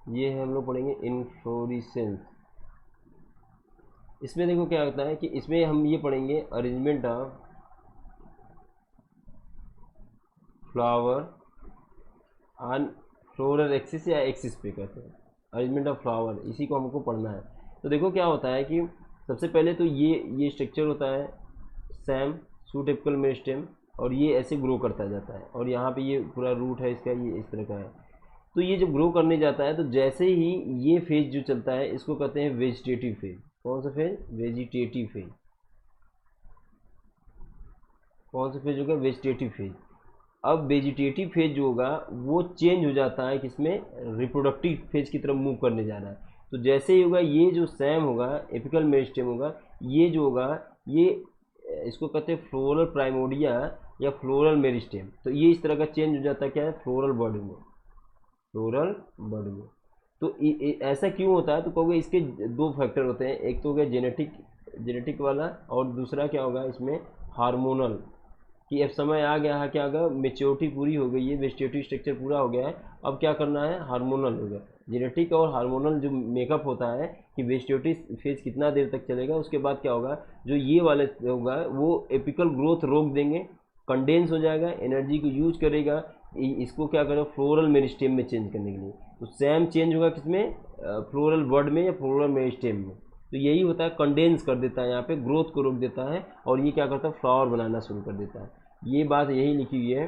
ये है हम लोग पढ़ेंगे इन्फ्लोरेसेंस। इसमें देखो क्या होता है कि इसमें हम ये पढ़ेंगे arrangement of flower on floral axis या एक्सिस पे कहते हैं, अरेंजमेंट ऑफ फ्लावर, इसी को हमको पढ़ना है। तो देखो क्या होता है कि सबसे पहले तो ये स्ट्रक्चर होता है सैम सूटेपिकल मेरिस्टेम, और ये ऐसे ग्रो करता जाता है, और यहाँ पे ये पूरा रूट है इसका, ये इस तरह का है। तो ये जब ग्रो करने जाता है तो जैसे ही ये फेज जो चलता है इसको कहते हैं वेजिटेटिव फेज। कौन सा फेज? Vegetative phase. कौन सा फेज होगा? Vegetative phase. अब वेजिटेटिव फेज जो होगा वो चेंज हो जाता है किसमें? रिप्रोडक्टिव फेज की तरफ मूव करने जा रहा है। तो जैसे ही होगा ये जो सैम होगा, एपिकल मेरिस्टेम होगा, ये जो होगा ये इसको कहते हैं फ्लोरल प्राइमोर्डिया या फ्लोरल मेरिस्टेम। तो ये इस तरह का चेंज हो जाता है क्या है? फ्लोरल बॉडी में। फ्लोरल बॉडी में। तो ऐसा क्यों होता है? तो कहोगे इसके दो फैक्टर होते हैं, एक तो हो गया जेनेटिक वाला, और दूसरा क्या होगा इसमें? हार्मोनल। कि अब समय आ गया है, क्या होगा? मेच्योरिटी पूरी हो गई है, वेजिटेटिव स्ट्रक्चर पूरा हो गया है, अब क्या करना है? हार्मोनल हो गया। जेनेटिक और हार्मोनल जो मेकअप होता है कि वेजिटेटिव फेज कितना देर तक चलेगा, उसके बाद क्या होगा? जो ये वाले होगा वो एपिकल ग्रोथ रोक देंगे, कंडेंस हो जाएगा, एनर्जी को यूज करेगा, इसको क्या करेगा? फ्लोरल मेरिस्टेम में चेंज करने के लिए। तो सैम चेंज होगा किसमें? फ्लोरल बड में या फ्लोरल मेरिस्टेम में। तो यही होता है, कंडेंस कर देता है, यहाँ पे ग्रोथ को रोक देता है, और ये क्या करता है? फ्लावर बनाना शुरू कर देता है। ये बात यही लिखी हुई है,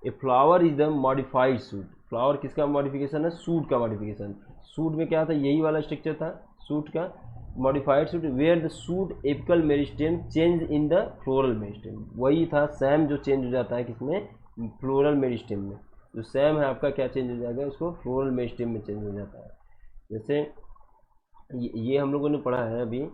a flower is the modified shoot. Flower किसका मॉडिफिकेशन है? सूट का मॉडिफिकेशन। सूट में क्या था? यही वाला स्ट्रक्चर था सूट का, modified shoot, where the shoot apical meristem change in the floral meristem. वही था सैम जो चेंज हो जाता है किसमें? फ्लोरल मेरिस्टेम में। जो सैम है आपका क्या चेंज हो जाएगा? उसको फ्लोरल मेरिस्टेम में चेंज हो जाता है। जैसे ये हम लोगों ने पढ़ा है अभी,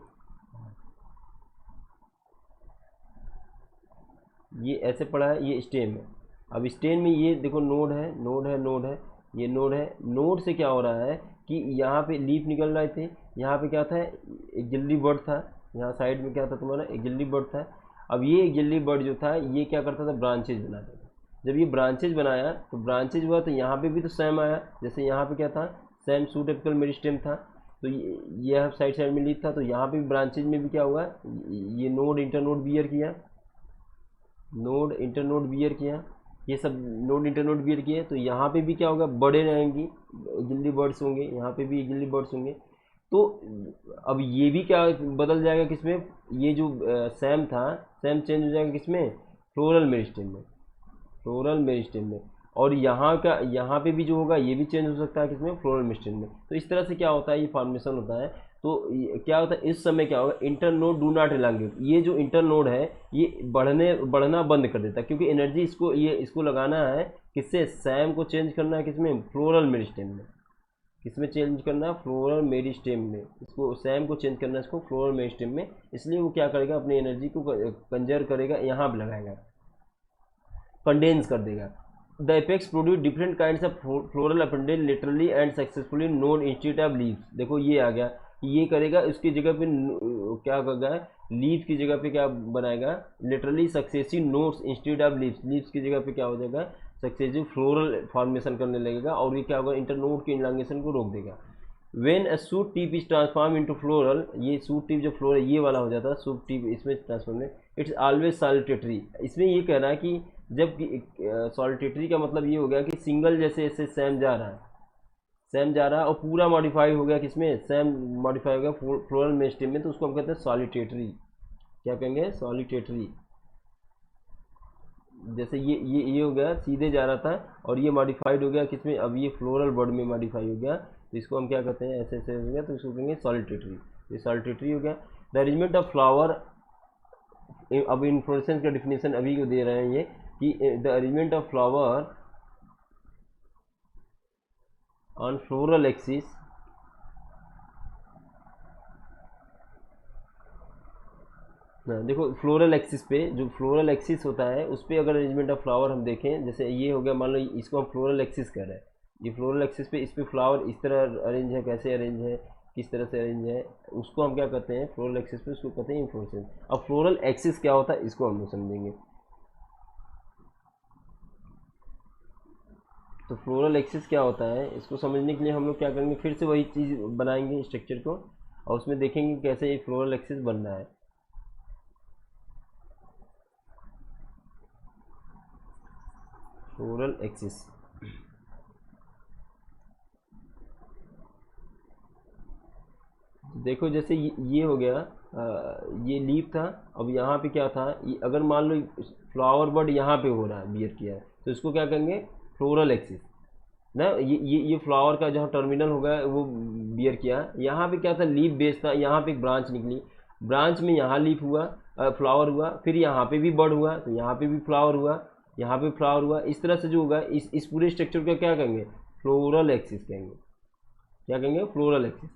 ये ऐसे पढ़ा है, ये स्टेम है। अब स्टेम में ये देखो नोड है, नोड है, नोड है, ये नोड है। नोड से क्या हो रहा है कि यहाँ पे लीफ निकल रहे थे, यहाँ पे क्या था? एक जल्दी बर्ड था, यहाँ साइड में क्या था तुम्हारा? एक जल्दी बर्ड था। अब ये एक जल्दी बर्ड जो था ये क्या करता था? ब्रांचेज बनाता था। जब ये ब्रांचेज बनाया तो ब्रांचेज हुआ तो यहाँ पे भी तो सैम आया। जैसे यहाँ पे क्या था? सैम सूट एपिकल मेरिस्टेम था, तो ये साइड साइड में लीफ था, तो यहाँ पे भी ब्रांचेज में भी क्या हुआ? ये नोड इंटरनोड बियर किया, नोड इंटरनोड बियर किया, ये सब नोड इंटरनोड बियर किए। तो यहाँ पे भी क्या होगा? बड़े रहेंगी, गिल्ली बर्ड्स होंगे, यहाँ पे भी गिल्ली बर्ड्स होंगे। तो अब ये भी क्या बदल जाएगा किसमें? ये जो सैम था, सैम चेंज हो जाएगा किसमें? फ्लोरल मेरिस्टेम में। फ्लोरल मेरिस्टेम में। और यहाँ का यहाँ पे भी जो होगा ये भी चेंज हो सकता है किसमें? फ्लोरल मेरिस्टेम में। तो इस तरह से क्या होता है? ये फॉर्मेशन होता है। तो क्या होता है इस समय? क्या होगा? Internode do not elongate. ये जो इंटरनोड है ये बढ़ना बंद कर देता है, क्योंकि एनर्जी इसको लगाना है किससे? सैम को चेंज करना है किसमें? फ्लोरल मेरिस्टेम में। किसमें चेंज करना है? फ्लोरल मेरिस्टेम में। इसको सैम को चेंज करना है इसको फ्लोरल मेरिस्टेम में। इसलिए वो क्या करेगा? अपनी एनर्जी को कंजर्व करेगा, यहाँ पर लगाएगा, कंडेंस कर देगा। The apex produce different kinds of floral appendage laterally and successfully node institute of leaves. देखो ये आ गया, ये करेगा उसकी जगह पे क्या करेगा? लीफ की जगह पे क्या बनाएगा? Literally successive nodes institute of leaves. Leaves की जगह पे क्या हो जाएगा? सक्सेसिव फ्लोरल फॉर्मेशन करने लगेगा, और ये क्या होगा? इंटरनोड के इलांगेशन को रोक देगा। When a suit tip is transform into floral, ये सूट टिप जो फ्लोरल ये वाला हो जाता है, सूट टिप इसमें ट्रांसफॉर्म, इट्स ऑलवेज सॉलिटेटरी। इसमें ये कह रहा है कि जब सॉलिटेटरी का मतलब ये हो गया कि सिंगल जैसे ऐसे सैम जा रहा है, सैम जा रहा है और पूरा मॉडिफाई हो गया किसमें? सैम मॉडिफाई हो गया फ्लोरल मेरिस्टेम में, तो उसको हम कहते हैं सॉलिटेटरी। क्या कहेंगे? सॉलिटेटरी। जैसे ये हो गया, सीधे जा रहा था और ये मॉडिफाइड हो गया किसमें? अब ये फ्लोरल बर्ड में मॉडिफाई हो गया, तो इसको हम क्या कहते हैं? ऐसे ऐसे हो गया तो इसको कहेंगे सॉलिटेटरी। ये सॉलिटेटरी हो गया। द अरेंजमेंट ऑफ फ्लावर, अब इन्फ्लोरेसेंस का डिफिनेशन अभी को दे रहे हैं ये कि the arrangement of flower on floral axis देखो फ्लोरल एक्सिस पे, जो फ्लोरल एक्सिस होता है उस पर अगर अरेंजमेंट ऑफ फ्लावर हम देखें, जैसे ये हो गया, मान लो इसको हम फ्लोरल एक्सिस कर रहे हैं, ये फ्लोरल एक्सिस पे इस पे फ्लावर इस तरह अरेंज है, कैसे अरेंज है, किस तरह से अरेंज है, उसको हम क्या कहते हैं? फ्लोरल एक्सिस पे उसको कहते हैं इन्फ्लोरेसेंस। अब फ्लोरल एक्सिस क्या होता है इसको हम लोग समझेंगे। तो फ्लोरल एक्सिस क्या होता है इसको समझने के लिए हम लोग क्या करेंगे? फिर से वही चीज़ बनाएंगे स्ट्रक्चर को, और उसमें देखेंगे कैसे ये फ्लोरल एक्सिस बन रहा है। फ्लोरल एक्सिस, देखो जैसे ये हो गया, ये लीफ था, अब यहाँ पे क्या था? ये अगर मान लो फ्लावर बड यहाँ पे हो रहा है, बियर किया है, तो इसको क्या कहेंगे? Floral axis. ना, ये फ्लावर का जहाँ टर्मिनल होगा वो बियर किया। यहाँ पे क्या था, लीफ बेस था, यहाँ पे एक ब्रांच निकली, ब्रांच में यहाँ लीफ हुआ, फ्लावर हुआ, फिर यहाँ पे भी बड हुआ तो यहाँ पे भी फ्लावर हुआ, यहाँ पे फ्लावर हुआ। इस तरह से जो होगा इस पूरे स्ट्रक्चर का क्या कहेंगे, फ्लोरल एक्सिस कहेंगे। क्या कहेंगे, फ्लोरल एक्सिस।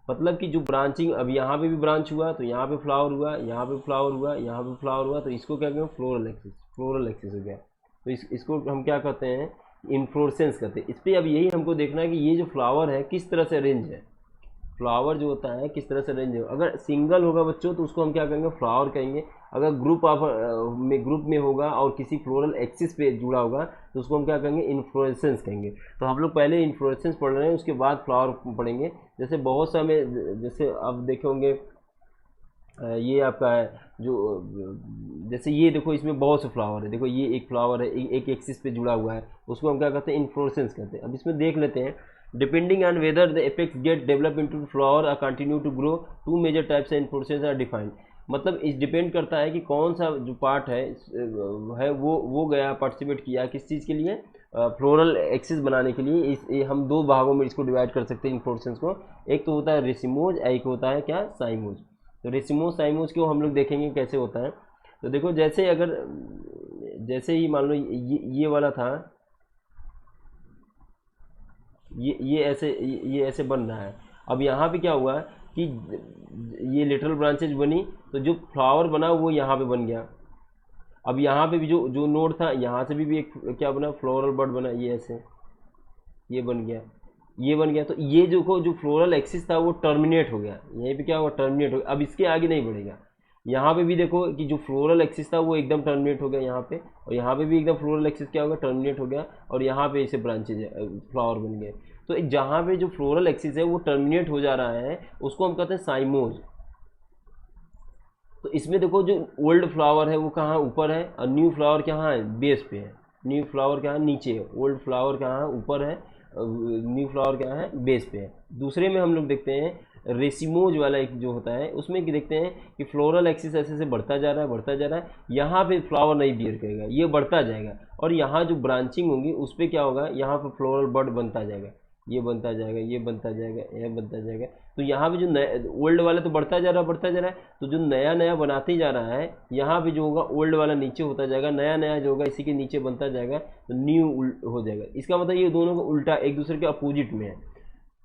मतलब कि जो ब्रांचिंग, अब यहाँ पे भी ब्रांच हुआ तो यहाँ पे फ्लावर हुआ, यहाँ पे फ्लावर हुआ, यहाँ पे फ्लावर हुआ, तो इसको क्या कहेंगे, फ्लोरल एक्सिस। फ्लोरल एक्सिस हो गया। तो इसको हम क्या कहते हैं, इन्फ्लोरेसेंस कहते हैं। इस पर अब यही हमको देखना है कि ये जो फ्लावर है किस तरह से अरेंज है। फ्लावर जो होता है किस तरह से अरेंज है। अगर सिंगल होगा बच्चों तो उसको हम क्या कहेंगे, फ्लावर कहेंगे। अगर ग्रुप में होगा और किसी फ्लोरल एक्सिस पे जुड़ा होगा तो उसको हम क्या कहेंगे, इन्फ्लोरेसेंस कहेंगे। तो हम लोग पहले इन्फ्लोरेसेंस पढ़ रहे हैं, उसके बाद फ्लावर पढ़ेंगे। जैसे बहुत सा में, जैसे आप देखे होंगे, ये आपका है जो, जैसे ये देखो इसमें बहुत से फ्लावर है, देखो ये एक फ्लावर है, एक एक्सिस पे जुड़ा हुआ है, उसको हम क्या कहते हैं, इन्फ्लोरेसेंस कहते हैं। अब इसमें देख लेते हैं, depending on whether the apex get develop into flower और continue to grow, two major types of inflorescence are defined. मतलब इस डिपेंड करता है कि कौन सा जो पार्ट है वो गया पार्टिसिपेट किया किस चीज़ के लिए, फ्लोरल एक्सिस बनाने के लिए। हम दो भागों में इसको डिवाइड कर सकते हैं इन्फ्लोरेसेंस को। एक तो होता है रेसिमोज, एक होता है क्या, साइमोज। तो रेसिमोज साइमोज को हम लोग देखेंगे कैसे होता है। तो देखो जैसे अगर, जैसे ही मान लो ये वाला था, ये ऐसे बन रहा है। अब यहाँ पे क्या हुआ कि ये लिटरल ब्रांचेज बनी, तो जो फ्लावर बना वो यहाँ पे बन गया। अब यहाँ पे भी जो जो नोड था, यहाँ से भी एक क्या बना, फ्लोरल बड बना, ये ऐसे ये बन गया, ये बन गया। तो ये जो फ्लोरल एक्सिस था वो टर्मिनेट हो गया, यहीं पे क्या हुआ, टर्मिनेट हो गया। अब इसके आगे नहीं बढ़ेगा। यहाँ पे भी देखो कि जो फ्लोरल एक्सिस था वो एकदम टर्मिनेट हो गया यहाँ पे, और यहाँ पे भी एकदम फ्लोरल एक्सिस क्या होगा, टर्मिनेट हो गया, और यहाँ पे इसे ब्रांचेज फ्लावर बन गए। तो जहाँ पे जो फ्लोरल एक्सिस है वो टर्मिनेट हो जा रहा है उसको हम कहते हैं साइमोज। तो इसमें देखो जो ओल्ड फ्लावर है वो कहाँ ऊपर है, और न्यू फ्लावर कहाँ है, बेस पे है। न्यू फ्लावर कहाँ है, नीचे है। ओल्ड फ्लावर कहाँ है, ऊपर है। न्यू फ्लावर कहाँ है, बेस पे है। दूसरे में हम लोग देखते हैं रेसिमोज वाला एक जो होता है, उसमें कि देखते हैं कि फ्लोरल एक्सिस ऐसे से बढ़ता जा रहा है, बढ़ता जा रहा है। यहाँ पे फ्लावर नहीं बियर करेगा, ये बढ़ता जाएगा, और यहाँ जो ब्रांचिंग होगी उस पर क्या होगा, यहाँ पे फ्लोरल बड बनता जाएगा, ये बनता जाएगा, ये बनता जाएगा, ये बनता जाएगा। तो यहाँ पे जो नया ओल्ड वाला तो बढ़ता जा रहा है, बढ़ता जा रहा है, तो जो नया नया बनाते जा रहा है, यहाँ पे जो होगा ओल्ड वाला नीचे होता जाएगा, नया नया जो होगा इसी के नीचे बनता जाएगा, तो न्यू हो जाएगा। इसका मतलब ये दोनों का उल्टा, एक दूसरे के अपोजिट में है।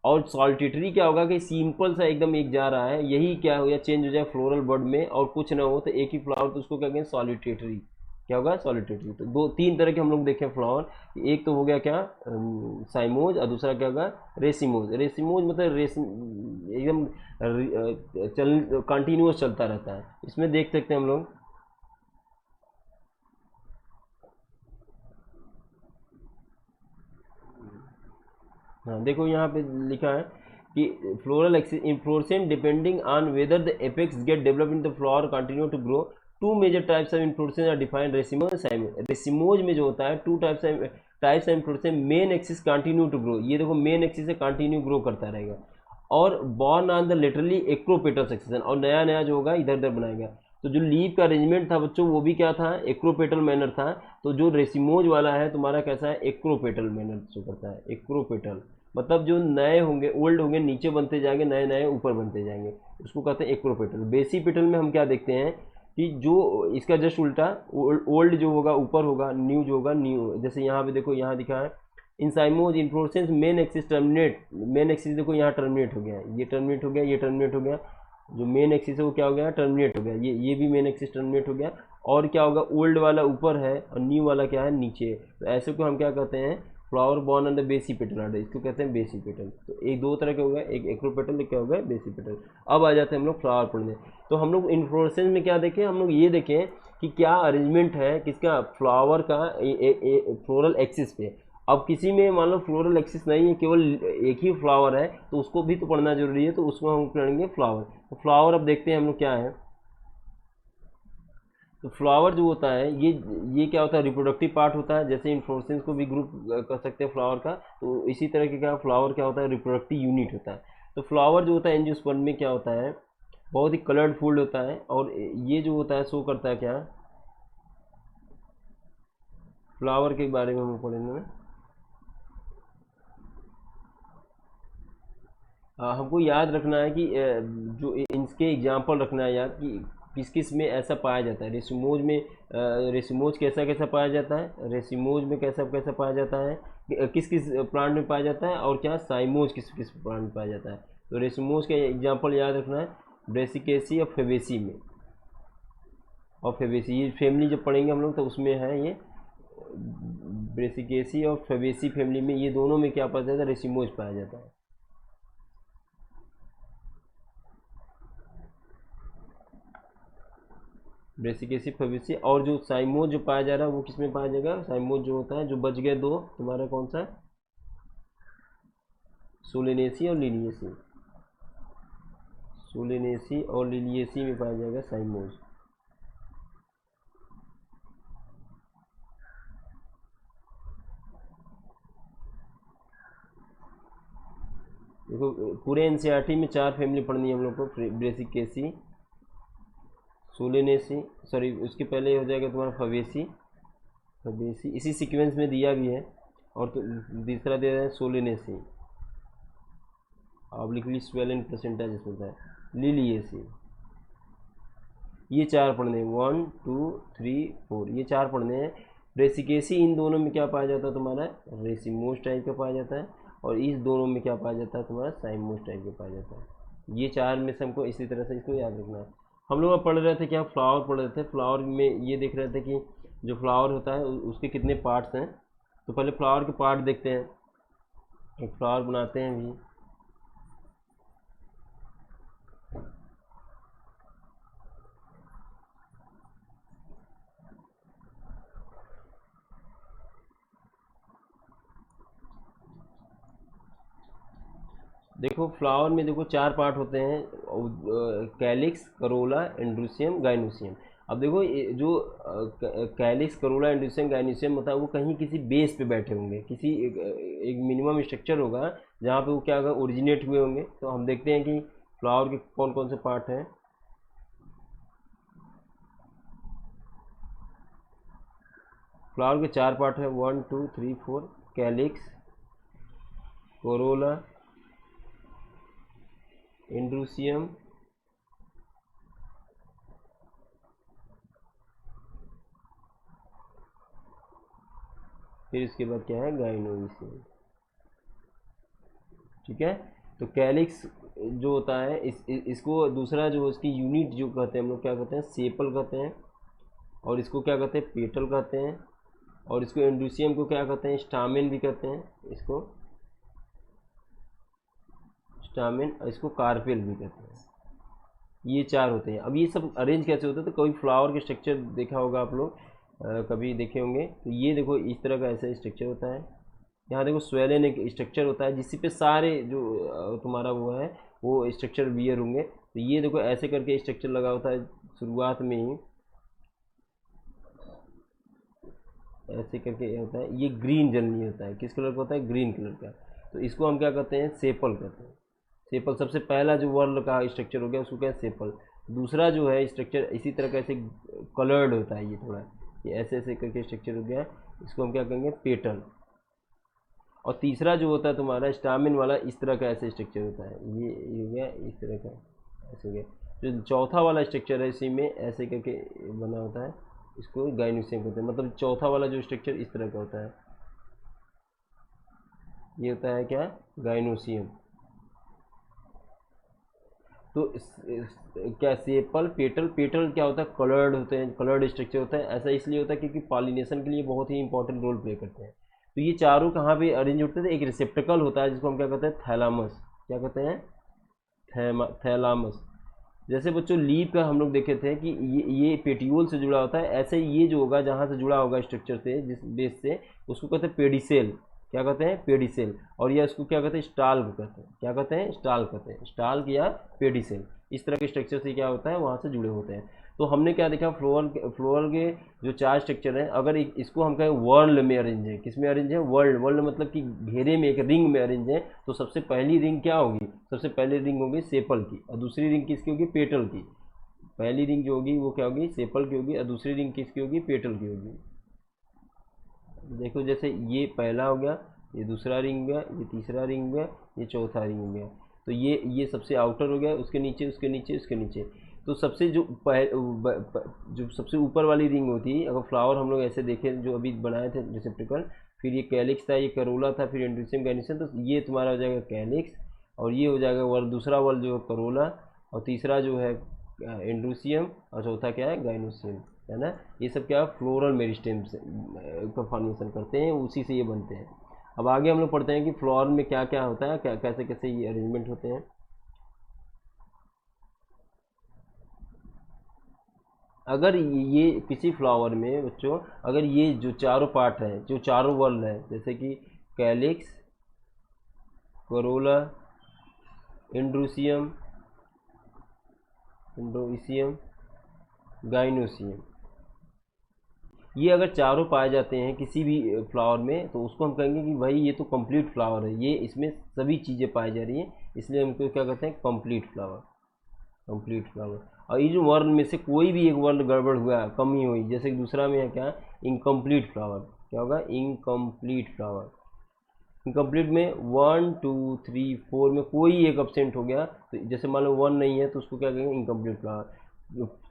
और सॉलिटेटरी क्या होगा कि सिंपल सा एकदम एक जा रहा है, यही क्या हो या चेंज हो जाए फ्लोरल बर्ड में, और कुछ ना हो तो एक ही फ्लावर, तो उसको क्या कहेंगे, सॉलिटेटरी। क्या होगा, सॉलिटेटरी। तो दो तीन तरह के हम लोग देखें फ्लावर। एक तो हो गया क्या, साइमोज, और दूसरा क्या होगा, रेसिमोज। रेसिमोज मतलब एकदम चल कंटिन्यूस चलता रहता है। इसमें देख सकते हैं हम लोग, हाँ देखो यहाँ पे लिखा है कि floral axis inflorescent depending on whether the apex get develop in the flower continue to grow, two major types of inflorescence are defined, racemose and cymose. Racemose में जो होता है two types of inflorescence, main axis continue to grow, ये देखो main axis से continue grow करता रहेगा, और borne on the literally acropetal succession, और नया नया जो होगा इधर उधर बनाएगा। तो जो लीव का अरेंजमेंट था बच्चों वो भी क्या था, एक्रोपेटल मैनर था। तो जो रेसिमोज वाला है तुम्हारा कैसा है, एक्रोपेटल मैनर शो करता है, एक्रोपेटल। मतलब जो नए होंगे, ओल्ड होंगे नीचे बनते जाएंगे, नए नए ऊपर बनते जाएंगे, उसको कहते हैं एक्रोपेटल। बेसिपेटल में हम क्या देखते हैं कि जो इसका जस्ट उल्टा, ओल्ड जो होगा ऊपर होगा, न्यू जो होगा न्यू। जैसे यहाँ पे देखो, यहाँ दिखा है in cymose inflorescence main axis terminate, main axis देखो यहाँ टर्मिनेट हो गया, ये टर्मिनेट हो गया, ये टर्मिनेट हो गया। जो मेन एक्सिस है वो क्या हो गया, टर्मिनेट हो गया, ये भी मेन एक्सिस टर्मिनेट हो गया। और क्या होगा, ओल्ड वाला ऊपर है और न्यू वाला क्या है, नीचे। तो ऐसे को हम क्या कहते हैं, flower born on the basipetal order, इसको कहते हैं बेसिपेटल। तो एक दो तरह के हो गए, एक एक्रोपेटल, एक क्या हो गया, बेसिपेटल। अब आ जाते हैं हम लोग फ्लावर पढ़ने। तो हम लोग इन्फ्लोरेसेंस में क्या देखें, हम लोग ये देखें कि क्या अरेंजमेंट है किसका, फ्लावर का फ्लोरल एक्सिस पे। अब किसी में मान लो फ्लोरल एक्सिस नहीं है, केवल एक ही फ्लावर है, तो उसको भी तो पढ़ना जरूरी है, तो उसमें हम पढ़ेंगे फ्लावर। तो फ्लावर अब देखते हैं हम लोग क्या है। तो फ्लावर जो होता है ये क्या होता है, रिप्रोडक्टिव पार्ट होता है। जैसे इन्फ्लोरेसेंस को भी ग्रुप कर सकते हैं फ्लावर का, तो इसी तरह के क्या फ्लावर क्या होता है, रिप्रोडक्टिव यूनिट होता है। तो फ्लावर जो होता है एंजियोस्पर्म में क्या होता है, बहुत ही कलरफुल होता है, और ये जो होता है शो करता है क्या, फ्लावर के बारे में हम पढ़ेंगे। हमको याद रखना है कि जो इनके एग्जाम्पल रखना है याद कि किस किस में ऐसा पाया जाता है। रेसिमोज में रेसिमोज कैसा कैसा पाया जाता है, रेसिमोज में कैसा कैसा पाया जाता है, किस किस प्लांट में पाया जाता है, और क्या साइमोज किस किस प्लांट में पाया जाता है। तो रेसिमोज का एग्जाम्पल याद रखना है ब्रेसिकेसी और फेबेसी में। और फेबेसी ये फैमिली जब पढ़ेंगे हम लोग तो उसमें है ये ब्रेसिकेसी और फेबेसी फैमिली में, ये दोनों में क्या पाया जाता है, रेसिमोज पाया जाता है। Brassicaceae Fabaceae. और जो साइमोज जो पाया जा रहा है वो किस में पाया जाएगा, साइमोज जो होता है जो बच गए दो तुम्हारा कौन सा, सोलेनेसी और लिलियेसी। सोलेनेसी और लिलियेसी में पाया जाएगा साइमोज। देखो पूरे एनसीईआरटी में 4 फैमिली पढ़नी है हम लोग को, ब्रेसिकेसी, सोलेनेसी, सॉरी उसके पहले हो जाएगा तुम्हारा फवेसी, फवेसी इसी सीक्वेंस में दिया भी है। और तो तीसरा दे रहा है सोलेनेसी, ऑब्लिकली स्वेलन परसेंटेज इसमें होता है, लिलियेसी। ये 4 पढ़ने हैं, 1 2 3 4, ये 4 पढ़ने हैं। ब्रेसिकेसी इन दोनों में क्या पाया जाता है तुम्हारा, रेसिमोज टाइप का पाया जाता है, और इस दोनों में क्या पाया जाता है तुम्हारा, साइमोज टाइप का पाया जाता है। ये 4 में से हमको इसी तरह से इसको याद रखना है। हम लोग पढ़ रहे थे क्या, फ्लावर पढ़ रहे थे। फ्लावर में ये देख रहे थे कि जो फ्लावर होता है उसके कितने पार्ट्स हैं। तो पहले फ्लावर के पार्ट देखते हैं, एक फ्लावर बनाते हैं भी। देखो फ्लावर में देखो 4 पार्ट होते हैं, कैलिक्स, करोला, एंड्रूसियम, गाइनोसियम। अब देखो ये जो कैलिक्स, करोला, एंड्रूसियम, गाइनोसियम होता है वो कहीं किसी बेस पे बैठे होंगे, किसी एक मिनिमम स्ट्रक्चर होगा जहाँ पे वो क्या होगा, ओरिजिनेट हुए होंगे। तो हम देखते हैं कि फ्लावर के कौन कौन से पार्ट हैं। फ्लावर के 4 पार्ट है, 1 2 3 4, कैलिक्स, कोरोला, एंड्रूसियम, फिर इसके बाद क्या है, गाइनोसियम। ठीक है। तो कैलिक्स जो होता है इसको दूसरा जो इसकी यूनिट जो कहते हैं हम लोग क्या कहते हैं, सेपल कहते हैं, और इसको क्या कहते हैं, पेटल कहते हैं, और इसको एंड्रूसियम को क्या कहते हैं, स्टामेन भी कहते हैं, इसको स्टामेन, और इसको कार्पेल भी कहते हैं। ये 4 होते हैं। अब ये सब अरेंज कैसे होते हैं, तो कभी फ्लावर के स्ट्रक्चर देखा होगा आप लोग, कभी देखे होंगे। तो ये देखो इस तरह का ऐसा स्ट्रक्चर होता है। यहाँ देखो स्वेलन एक स्ट्रक्चर होता है जिस पे सारे जो तुम्हारा वो है वो स्ट्रक्चर वियर होंगे। तो ये देखो ऐसे करके स्ट्रक्चर लगा होता है शुरुआत में ही, ऐसे करके ये होता है। ये ग्रीन जनरली होता है, किस कलर का होता है, ग्रीन कलर का। तो इसको हम क्या कहते हैं, सेपल कहते हैं। सेपल सबसे पहला जो वर्ल्ड का स्ट्रक्चर हो गया उसको क्या है, सेपल। दूसरा जो है स्ट्रक्चर इसी तरह का ऐसे कलर्ड होता है, ये थोड़ा ये ऐसे ऐसे करके स्ट्रक्चर हो गया, इसको हम क्या कहेंगे, पेटल। और तीसरा जो होता है तुम्हारा स्टामिन वाला, इस तरह का ऐसे स्ट्रक्चर होता है, ये हो गया इस तरह का, ऐसे हो गया। जो चौथा वाला स्ट्रक्चर है इसी में ऐसे करके बना होता है, इसको गाइनोसियम कहते हैं। मतलब चौथा वाला जो स्ट्रक्चर इस तरह का होता है, ये होता है क्या, गाइनोसियम। तो क्या सेपल, पेटल, पेटल क्या होता है, कलर्ड होते हैं, कलर्ड स्ट्रक्चर होता है। ऐसा इसलिए होता है क्योंकि पॉलिनेशन के लिए बहुत ही इंपॉर्टेंट रोल प्ले करते हैं। तो ये चारों कहाँ पे अरेंज होते थे, एक रिसेप्टिकल होता है जिसको हम क्या कहते हैं, थैलामस। क्या कहते हैं, थैलामस। जैसे बच्चों लीफ का हम लोग देखे थे कि ये पेटियोल से जुड़ा होता है, ऐसे ये जो होगा जहाँ से जुड़ा होगा स्ट्रक्चर से, जिस बेस से, उसको कहते हैं पेडिसेल। क्या कहते हैं, पेडिसेल। और या इसको क्या कहते हैं, स्टाल्क कहते हैं। क्या कहते हैं, स्टाल्क कहते हैं, स्टाल्क या पेडिसेल। इस तरह के स्ट्रक्चर से क्या होता है, वहाँ से जुड़े होते हैं। तो हमने क्या देखा, फ्लोरल के जो 4 स्ट्रक्चर हैं, अगर इसको हम कहें वर्ल्ड में अरेंज है, किस में अरेंज है, वर्ल्ड, वर्ल्ड मतलब कि घेरे में, एक रिंग में अरेंज है। तो सबसे पहली रिंग क्या होगी, सबसे पहली रिंग होगी सेपल की, और दूसरी रिंग किसकी होगी, पेटल की। पहली रिंग जो होगी वो क्या होगी, सेपल की होगी, और दूसरी रिंग किसकी होगी, पेटल की होगी। देखो जैसे ये पहला हो गया, ये दूसरा रिंग गया, ये तीसरा रिंग गया, ये चौथा रिंग गया। तो ये सबसे आउटर हो गया, उसके नीचे उसके नीचे उसके नीचे। तो सबसे जो सबसे ऊपर वाली रिंग होती है, अगर फ्लावर हम लोग ऐसे देखें जो अभी बनाए थे रिसेप्टिकल, फिर ये कैलिक्स था, ये करोला था, फिर एंड्रोसियम गाइनोसियम, तो ये तुम्हारा हो जाएगा कैलिक्स, और ये हो जाएगा वर्ड, दूसरा वर्ड जो है करोला, और तीसरा जो है एंड्रोसियम, और चौथा क्या है गाइनोसियम, है ना। ये सब क्या फ्लोरल मेरिस्टेम से का फॉर्मेशन करते हैं, उसी से ये बनते हैं। अब आगे हम लोग पढ़ते हैं कि फ्लावर में क्या क्या होता है, क्या कैसे कैसे ये अरेंजमेंट होते हैं। अगर ये किसी फ्लावर में बच्चों, अगर ये जो चारों पार्ट हैं, जो चारों वर्ण हैं, जैसे कि कैलिक्स, करोला, एंड्रोसियम, गाइनोसियम, ये अगर चारों पाए जाते हैं किसी भी फ्लावर में, तो उसको हम कहेंगे कि भाई ये तो कंप्लीट फ्लावर है, ये इसमें सभी चीज़ें पाई जा रही हैं, इसलिए हमको क्या कहते हैं, कंप्लीट फ्लावर, कंप्लीट फ्लावर। और ये जो वर्ण में से कोई भी एक वर्ण गड़बड़ हुआ, कमी हुई, जैसे कि दूसरा में है क्या, इनकम्प्लीट फ्लावर, क्या होगा, इनकम्प्लीट फ्लावर। इनकम्प्लीट में 1 2 3 4 में कोई एक एब्सेंट हो गया, तो जैसे मान लो 1 नहीं है तो उसको क्या कहेंगे, इनकम्प्लीट फ्लावर।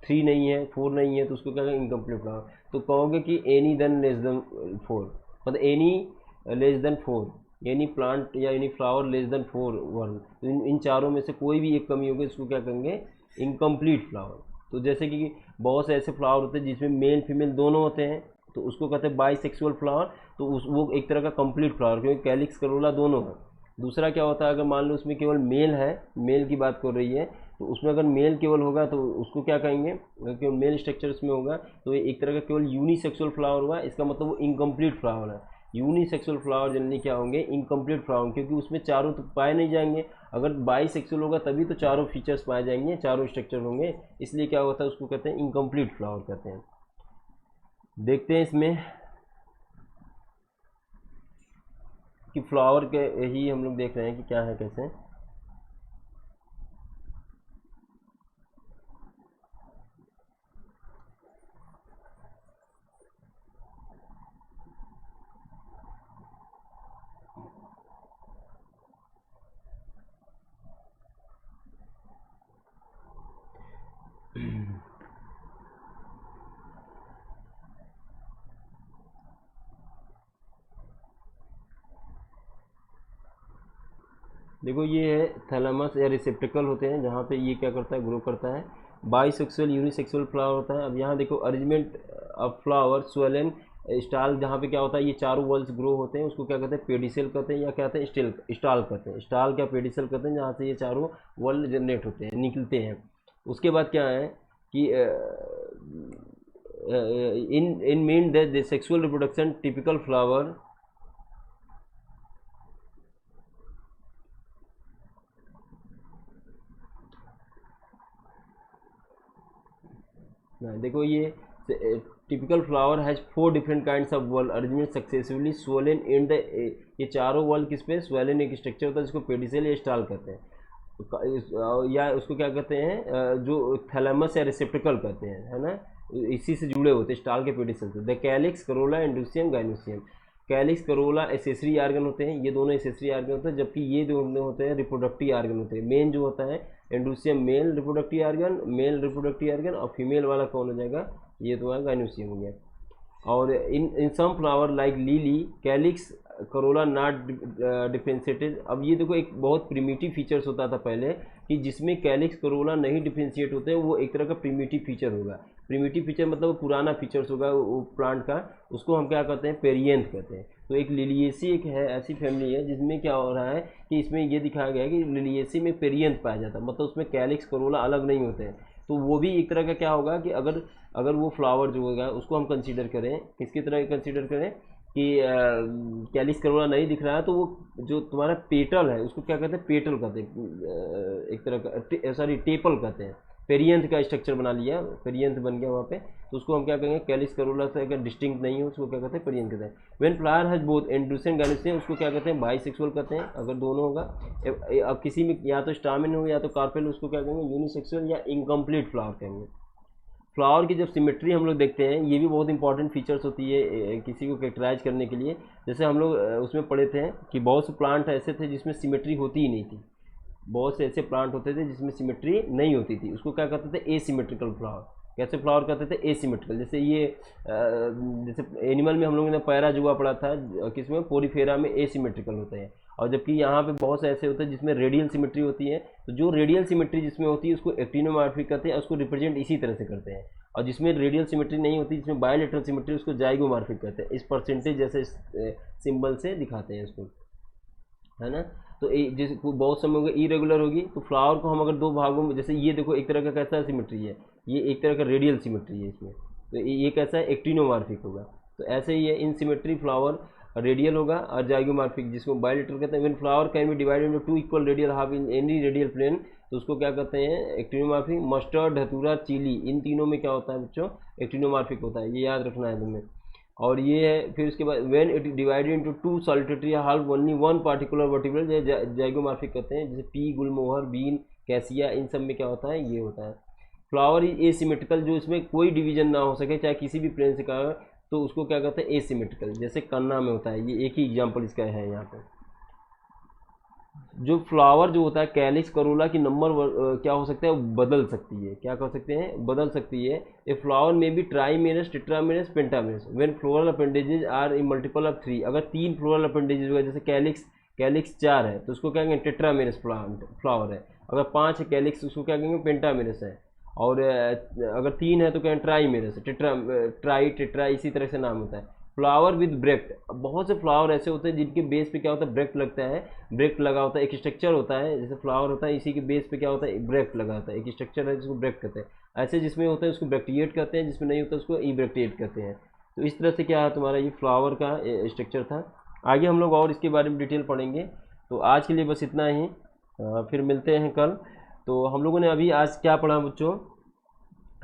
3 नहीं है, 4 नहीं है, तो उसको क्या कहेंगे, इनकम्प्लीट फ्लावर। तो कहोगे कि एनी देन लेस देन 4, मतलब any less than 4, any plant या any flower less than 4 one, तो इन चारों में से कोई भी एक कमी होगी, इसको क्या कहेंगे, इनकम्प्लीट फ्लावर। तो जैसे कि बहुत से ऐसे फ्लावर होते हैं जिसमें मेल फीमेल दोनों होते हैं, तो उसको कहते हैं बाईसेक्सुअल फ्लावर, तो वो एक तरह का कंप्लीट फ्लावर, क्योंकि कैलिक्स करोला दोनों है। दूसरा क्या होता है, अगर मान लो उसमें केवल मेल है, मेल की बात कर रही है, तो उसमें अगर मेल केवल होगा तो उसको क्या कहेंगे, अगर केवल मेल स्ट्रक्चर उसमें होगा तो ये एक तरह का केवल यूनिसेक्सुअल फ्लावर हुआ, इसका मतलब वो इनकम्प्लीट फ्लावर है। यूनिसेक्सुअल फ्लावर जनरली क्या होंगे, इनकम्प्लीट फ्लावर, क्योंकि उसमें चारों तो पाए नहीं जाएंगे। अगर बाईसेक्सुअल होगा तभी तो चारों फीचर्स पाए जाएंगे, चारों स्ट्रक्चर होंगे, इसलिए क्या होता है, उसको कहते हैं इनकम्प्लीट फ्लावर कहते हैं। देखते हैं इसमें कि फ्लावर के ही हम लोग देख रहे हैं कि क्या है कैसे। देखो ये है थैलेमस या रिसेप्टिकल होते हैं, जहाँ पे ये क्या करता है, ग्रो करता है। बाईसेक्सुअल यूनिसेक्सुअल फ्लावर होता है। अब यहाँ देखो arrangement of flower swollen stall, जहाँ पे क्या होता है, ये चारों वॉल्स ग्रो होते हैं, उसको क्या कहते हैं, पेडिसेल कहते हैं, या क्या कहते हैं, स्टाल कहते हैं। स्टाल क्या पेडिसेल कहते हैं, जहाँ से ये चारों वॉल जनरेट होते हैं, निकलते हैं। उसके बाद क्या है कि इन mean the sexual reproduction typical flower, देखो ये typical flower has 4 different kinds of whorl arrangement successively swollen in the, ये चारों वॉल किस पे, स्वोलन एक स्ट्रक्चर होता है जिसको पेडिसेल या स्टाल कहते हैं, या उसको क्या कहते हैं, जो थैलेमस या रिसेप्टिकल कहते हैं, है ना, इसी से जुड़े होते हैं स्टाल के पेडिसेल से। The calyx, corolla, androecium, gynoecium. Calyx corolla accessory organ होते हैं, ये दोनों एसेसरी आर्गन होते हैं, जबकि ये जो होते हैं रिप्रोडक्टिव आर्गन होते हैं। मेन जो होता है एंड्रोसियम मेल रिप्रोडक्टिव आर्गन, और फीमेल वाला कौन हो जाएगा, ये तो है गाइनोसियम हो गया। और in some flower like lily, calyx corolla not differentiated. अब ये देखो एक बहुत प्रिमिटिव फीचर्स होता था पहले, कि जिसमें कैलिक्स करोला नहीं डिफ्रेंशिएट होते हैं, वो एक तरह का प्रिमिटिव फीचर होगा। प्रिमिटिव फीचर मतलब वो पुराना फीचर्स होगा वो प्लांट का, उसको हम क्या कहते हैं, पेरियंथ कहते हैं। तो एक लिलिएसी एक है, ऐसी फैमिली है जिसमें क्या हो रहा है कि इसमें ये दिखाया गया है कि लिलिएसी में पेरियंथ पाया जाता है, मतलब उसमें कैलिक्स करोला अलग नहीं होते हैं। तो वो भी एक तरह का क्या होगा कि अगर वो फ्लावर जो होगा उसको हम कंसीडर करें, किसकी तरह कंसीडर करें कि कैलिक्स करोला नहीं दिख रहा है, तो वो जो तुम्हारा पेटल है उसको क्या कहते हैं, पेटल कहते हैं, एक तरह का सॉरी टेपल कहते हैं। पेरियंथ का स्ट्रक्चर बना लिया, पेरियंथ बन गया वहाँ पे, तो उसको हम क्या कहेंगे, कैलिक्स करोला से अगर डिस्टिंक्ट नहीं हो उसको क्या कहते हैं, पेरियंथ कहते हैं। When flower has both androecium gynoecium, उसको क्या कहते हैं, बाईसेक्सुअल कहते हैं, अगर दोनों होगा। अब किसी में या तो स्टामिन हो या तो कार्पेल, उसको क्या कहेंगे, यूनिसेक्सुअल या इनकम्प्लीट फ्लावर कहेंगे। फ्लावर की जब सिमेट्री हम लोग देखते हैं, ये भी बहुत इंपॉर्टेंट फीचर्स होती है किसी को कैरेक्टराइज करने के लिए। जैसे हम लोग उसमें पढ़े थे कि बहुत से प्लांट ऐसे थे जिसमें सिमेट्री होती ही नहीं थी, बहुत से ऐसे प्लांट होते थे जिसमें सिमेट्री नहीं होती थी, उसको क्या कहते थे, एसिमेट्रिकल फ्लावर। कैसे फ्लावर कहते थे, एसिमेट्रिकल। जैसे ये जैसे एनिमल में हम लोगों ने पैरा जुआ पढ़ा था, किसमें, पोरीफेरा में एसिमेट्रिकल होते हैं। और जबकि यहाँ पे बहुत से ऐसे होते हैं जिसमें रेडियल सिमेट्री होती है। तो जो रेडियल सिमेट्री जिसमें होती है उसको एक्टिनोमॉर्फिक कहते हैं, उसको रिप्रेजेंट इसी तरह से करते हैं। और जिसमें रेडियल सिमेट्री नहीं होती, जिसमें बायोलेटरल सिमेट्री, उसको जाइगोमॉर्फिक कहते हैं। इस परसेंटेज जैसे सिंबल से दिखाते हैं इसको, है ना। तो जैसे बहुत समय होगा इरेगुलर होगी, तो फ्लावर को हम अगर दो भागों में, जैसे ये देखो एक तरह का कैसा सिमेट्री है, ये एक तरह का रेडियल सिमेट्री है इसमें, तो ये कैसा है, एक्टिनोमॉर्फिक होगा। तो ऐसे ही है, इन सिमेट्री फ्लावर रेडियल होगा, और जाइगोमॉर्फिक जिसको बायोलेटरल कहते हैं। When flower can be divided into two equal radial half in any radial plane, तो उसको क्या कहते हैं, एक्टिनोमॉर्फिक। मस्टर्ड, धतूरा, चिली, इन तीनों में क्या होता है बच्चों, एक्टिनोमॉर्फिक होता है, ये याद रखना है तुम्हें। और ये है, फिर उसके बाद when it divided into to solitary half only one particular vertebral, zygomorphic कहते हैं। जैसे पी, गुलमोहर, बीन, कैसिया, इन सब में क्या होता है, ये होता है। फ्लावर इज एसिमेट्रिकल, जो इसमें कोई डिवीजन ना हो सके चाहे किसी भी प्लेन से कहा, तो उसको क्या कहते हैं, एसिमेट्रिकल। जैसे कन्ना में होता है, ये एक ही एग्जाम्पल इसका है यहाँ पे। जो फ्लावर जो होता है, कैलिक्स करोला की नंबर क्या हो सकता है, बदल सकती है। क्या कर सकते हैं, बदल सकती है। ए फ्लावर में भी trimerous, tetramerous, pentamerous. When floral appendages are in multiple of 3, अगर 3 फ्लोरल अपेंडेजेज हुआ, जैसे कैलिक्स, कैलिक्स 4 है तो उसको क्या कहेंगे, टेट्रामेरस प्लांट फ्लावर है। अगर 5 है कैलिक्स, उसको क्या कहेंगे, पेंटामेरस है। और अगर 3 है तो कहेंगे ट्राईमेरस, टेट्रा, इसी तरह से नाम होता है। फ्लावर विद ब्रेक्ट, बहुत से फ्लावर ऐसे होते हैं जिनके बेस पे क्या होता है, ब्रेक्ट लगता है। ब्रेक्ट लगा होता है, एक स्ट्रक्चर होता है, जैसे फ्लावर होता है, इसी के बेस पे क्या होता है, ब्रेक्ट लगा होता है, एक स्ट्रक्चर है जिसको ब्रेक्ट कहते हैं। ऐसे जिसमें होता है उसको ब्रेक्टिएट कहते हैं, जिसमें नहीं होता उसको इब्रेक्टिएट कहते हैं। तो इस तरह से क्या है, तुम्हारा ये फ्लावर का स्ट्रक्चर था। आगे हम लोग और इसके बारे में डिटेल पढ़ेंगे। तो आज के लिए बस इतना ही, फिर मिलते हैं कल। तो हम लोगों ने अभी आज क्या पढ़ा बच्चों,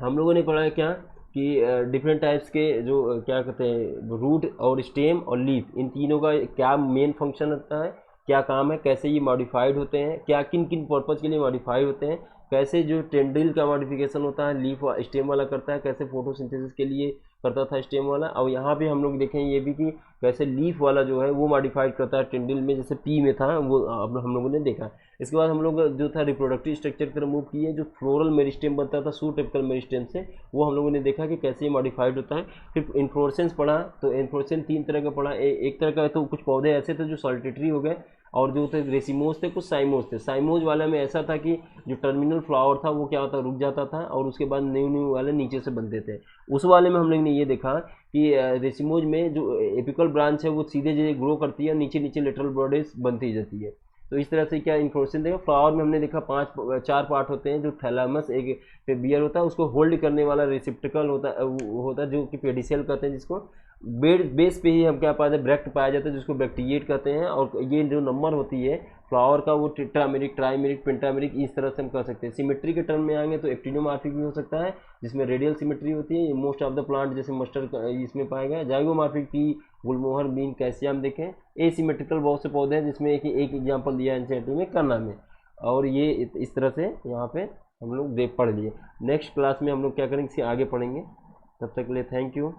हम लोगों ने पढ़ा है क्या कि डिफरेंट टाइप्स के जो क्या कहते हैं, रूट और स्टेम और लीफ, इन तीनों का क्या मेन फंक्शन होता है, क्या काम है, कैसे ये मॉडिफाइड होते हैं, क्या किन किन पर्पज़ के लिए मॉडिफाइड होते हैं, कैसे जो टेंड्रिल का मॉडिफिकेशन होता है लीफ स्टेम वाला करता है, कैसे फोटोसिंथेसिस के लिए करता था स्टेम वाला। और यहाँ पे हम लोग देखें ये भी कि कैसे लीफ वाला जो है वो मॉडिफाइड करता है टेंड्रिल में, जैसे पी में था वो अब हम लोगों ने देखा। इसके बाद हम लोग जो था रिप्रोडक्टिव स्ट्रक्चर की तरफ मूव किए, जो फ्लोरल मेरिस्टेम बनता था सूट एपिकल मेरिस्टेम से, वो हम लोगों ने देखा कि कैसे ये मॉडिफाइड होता है। फिर इन्फ्लोरेसेंस पढ़ा, तो इन्फ्लोरेसेंस 3 तरह का पढ़ा। एक तरह का तो कुछ पौधे ऐसे थे जो सॉलिटेटरी हो गए, और जो थे रेसिमोज थे, कुछ साइमोज थे। साइमोज वाले में ऐसा था कि जो टर्मिनल फ्लावर था वो क्या होता, रुक जाता था, और उसके बाद न्यू न्यू वाले नीचे से बनते थे। उस वाले में हम लोग ने ये देखा कि रेसिमोज में जो एपिकल ब्रांच है वो सीधे सीधे ग्रो करती है, नीचे नीचे लेटरल बॉडीज बनती जाती है। तो इस तरह से क्या इन्फ्लोरेसेंस देखा। फ्लावर में हमने देखा 4 पार्ट होते हैं, जो थैलामस एक बियर होता है, उसको होल्ड करने वाला रिसिप्टिकल होता है जो कि पेडिसेल कहते हैं, जिसको बेस पे ही हम क्या पाते हैं, ब्रेक्ट पाया जाता है, जिसको ब्रेक्टिएट कहते हैं। और ये जो नंबर होती है फ्लावर का, वो टेट्रामेरिक, ट्राइमेरिक, पेंटामेरिक, इस तरह से हम कर सकते हैं। सिमेट्री के टर्म में आएंगे तो एक्टिनोमॉर्फिक भी हो सकता है, जिसमें रेडियल सिमेट्री होती है, मोस्ट ऑफ द प्लांट जैसे मस्टर्ड इसमें पाया गया। जाइगोमॉर्फिक की गुलमोहर, बीन, कैसिया हम देखें। एसिमेट्रिकल बहुत से पौधे हैं, जिसमें एक एग्जाम्पल दिया है एनसीईआरटी में, कन्ना में। और ये इस तरह से यहाँ पे हम लोग देख पढ़ लिए। नेक्स्ट क्लास में हम लोग क्या करेंगे, इससे आगे पढ़ेंगे। तब तक के लिए थैंक यू।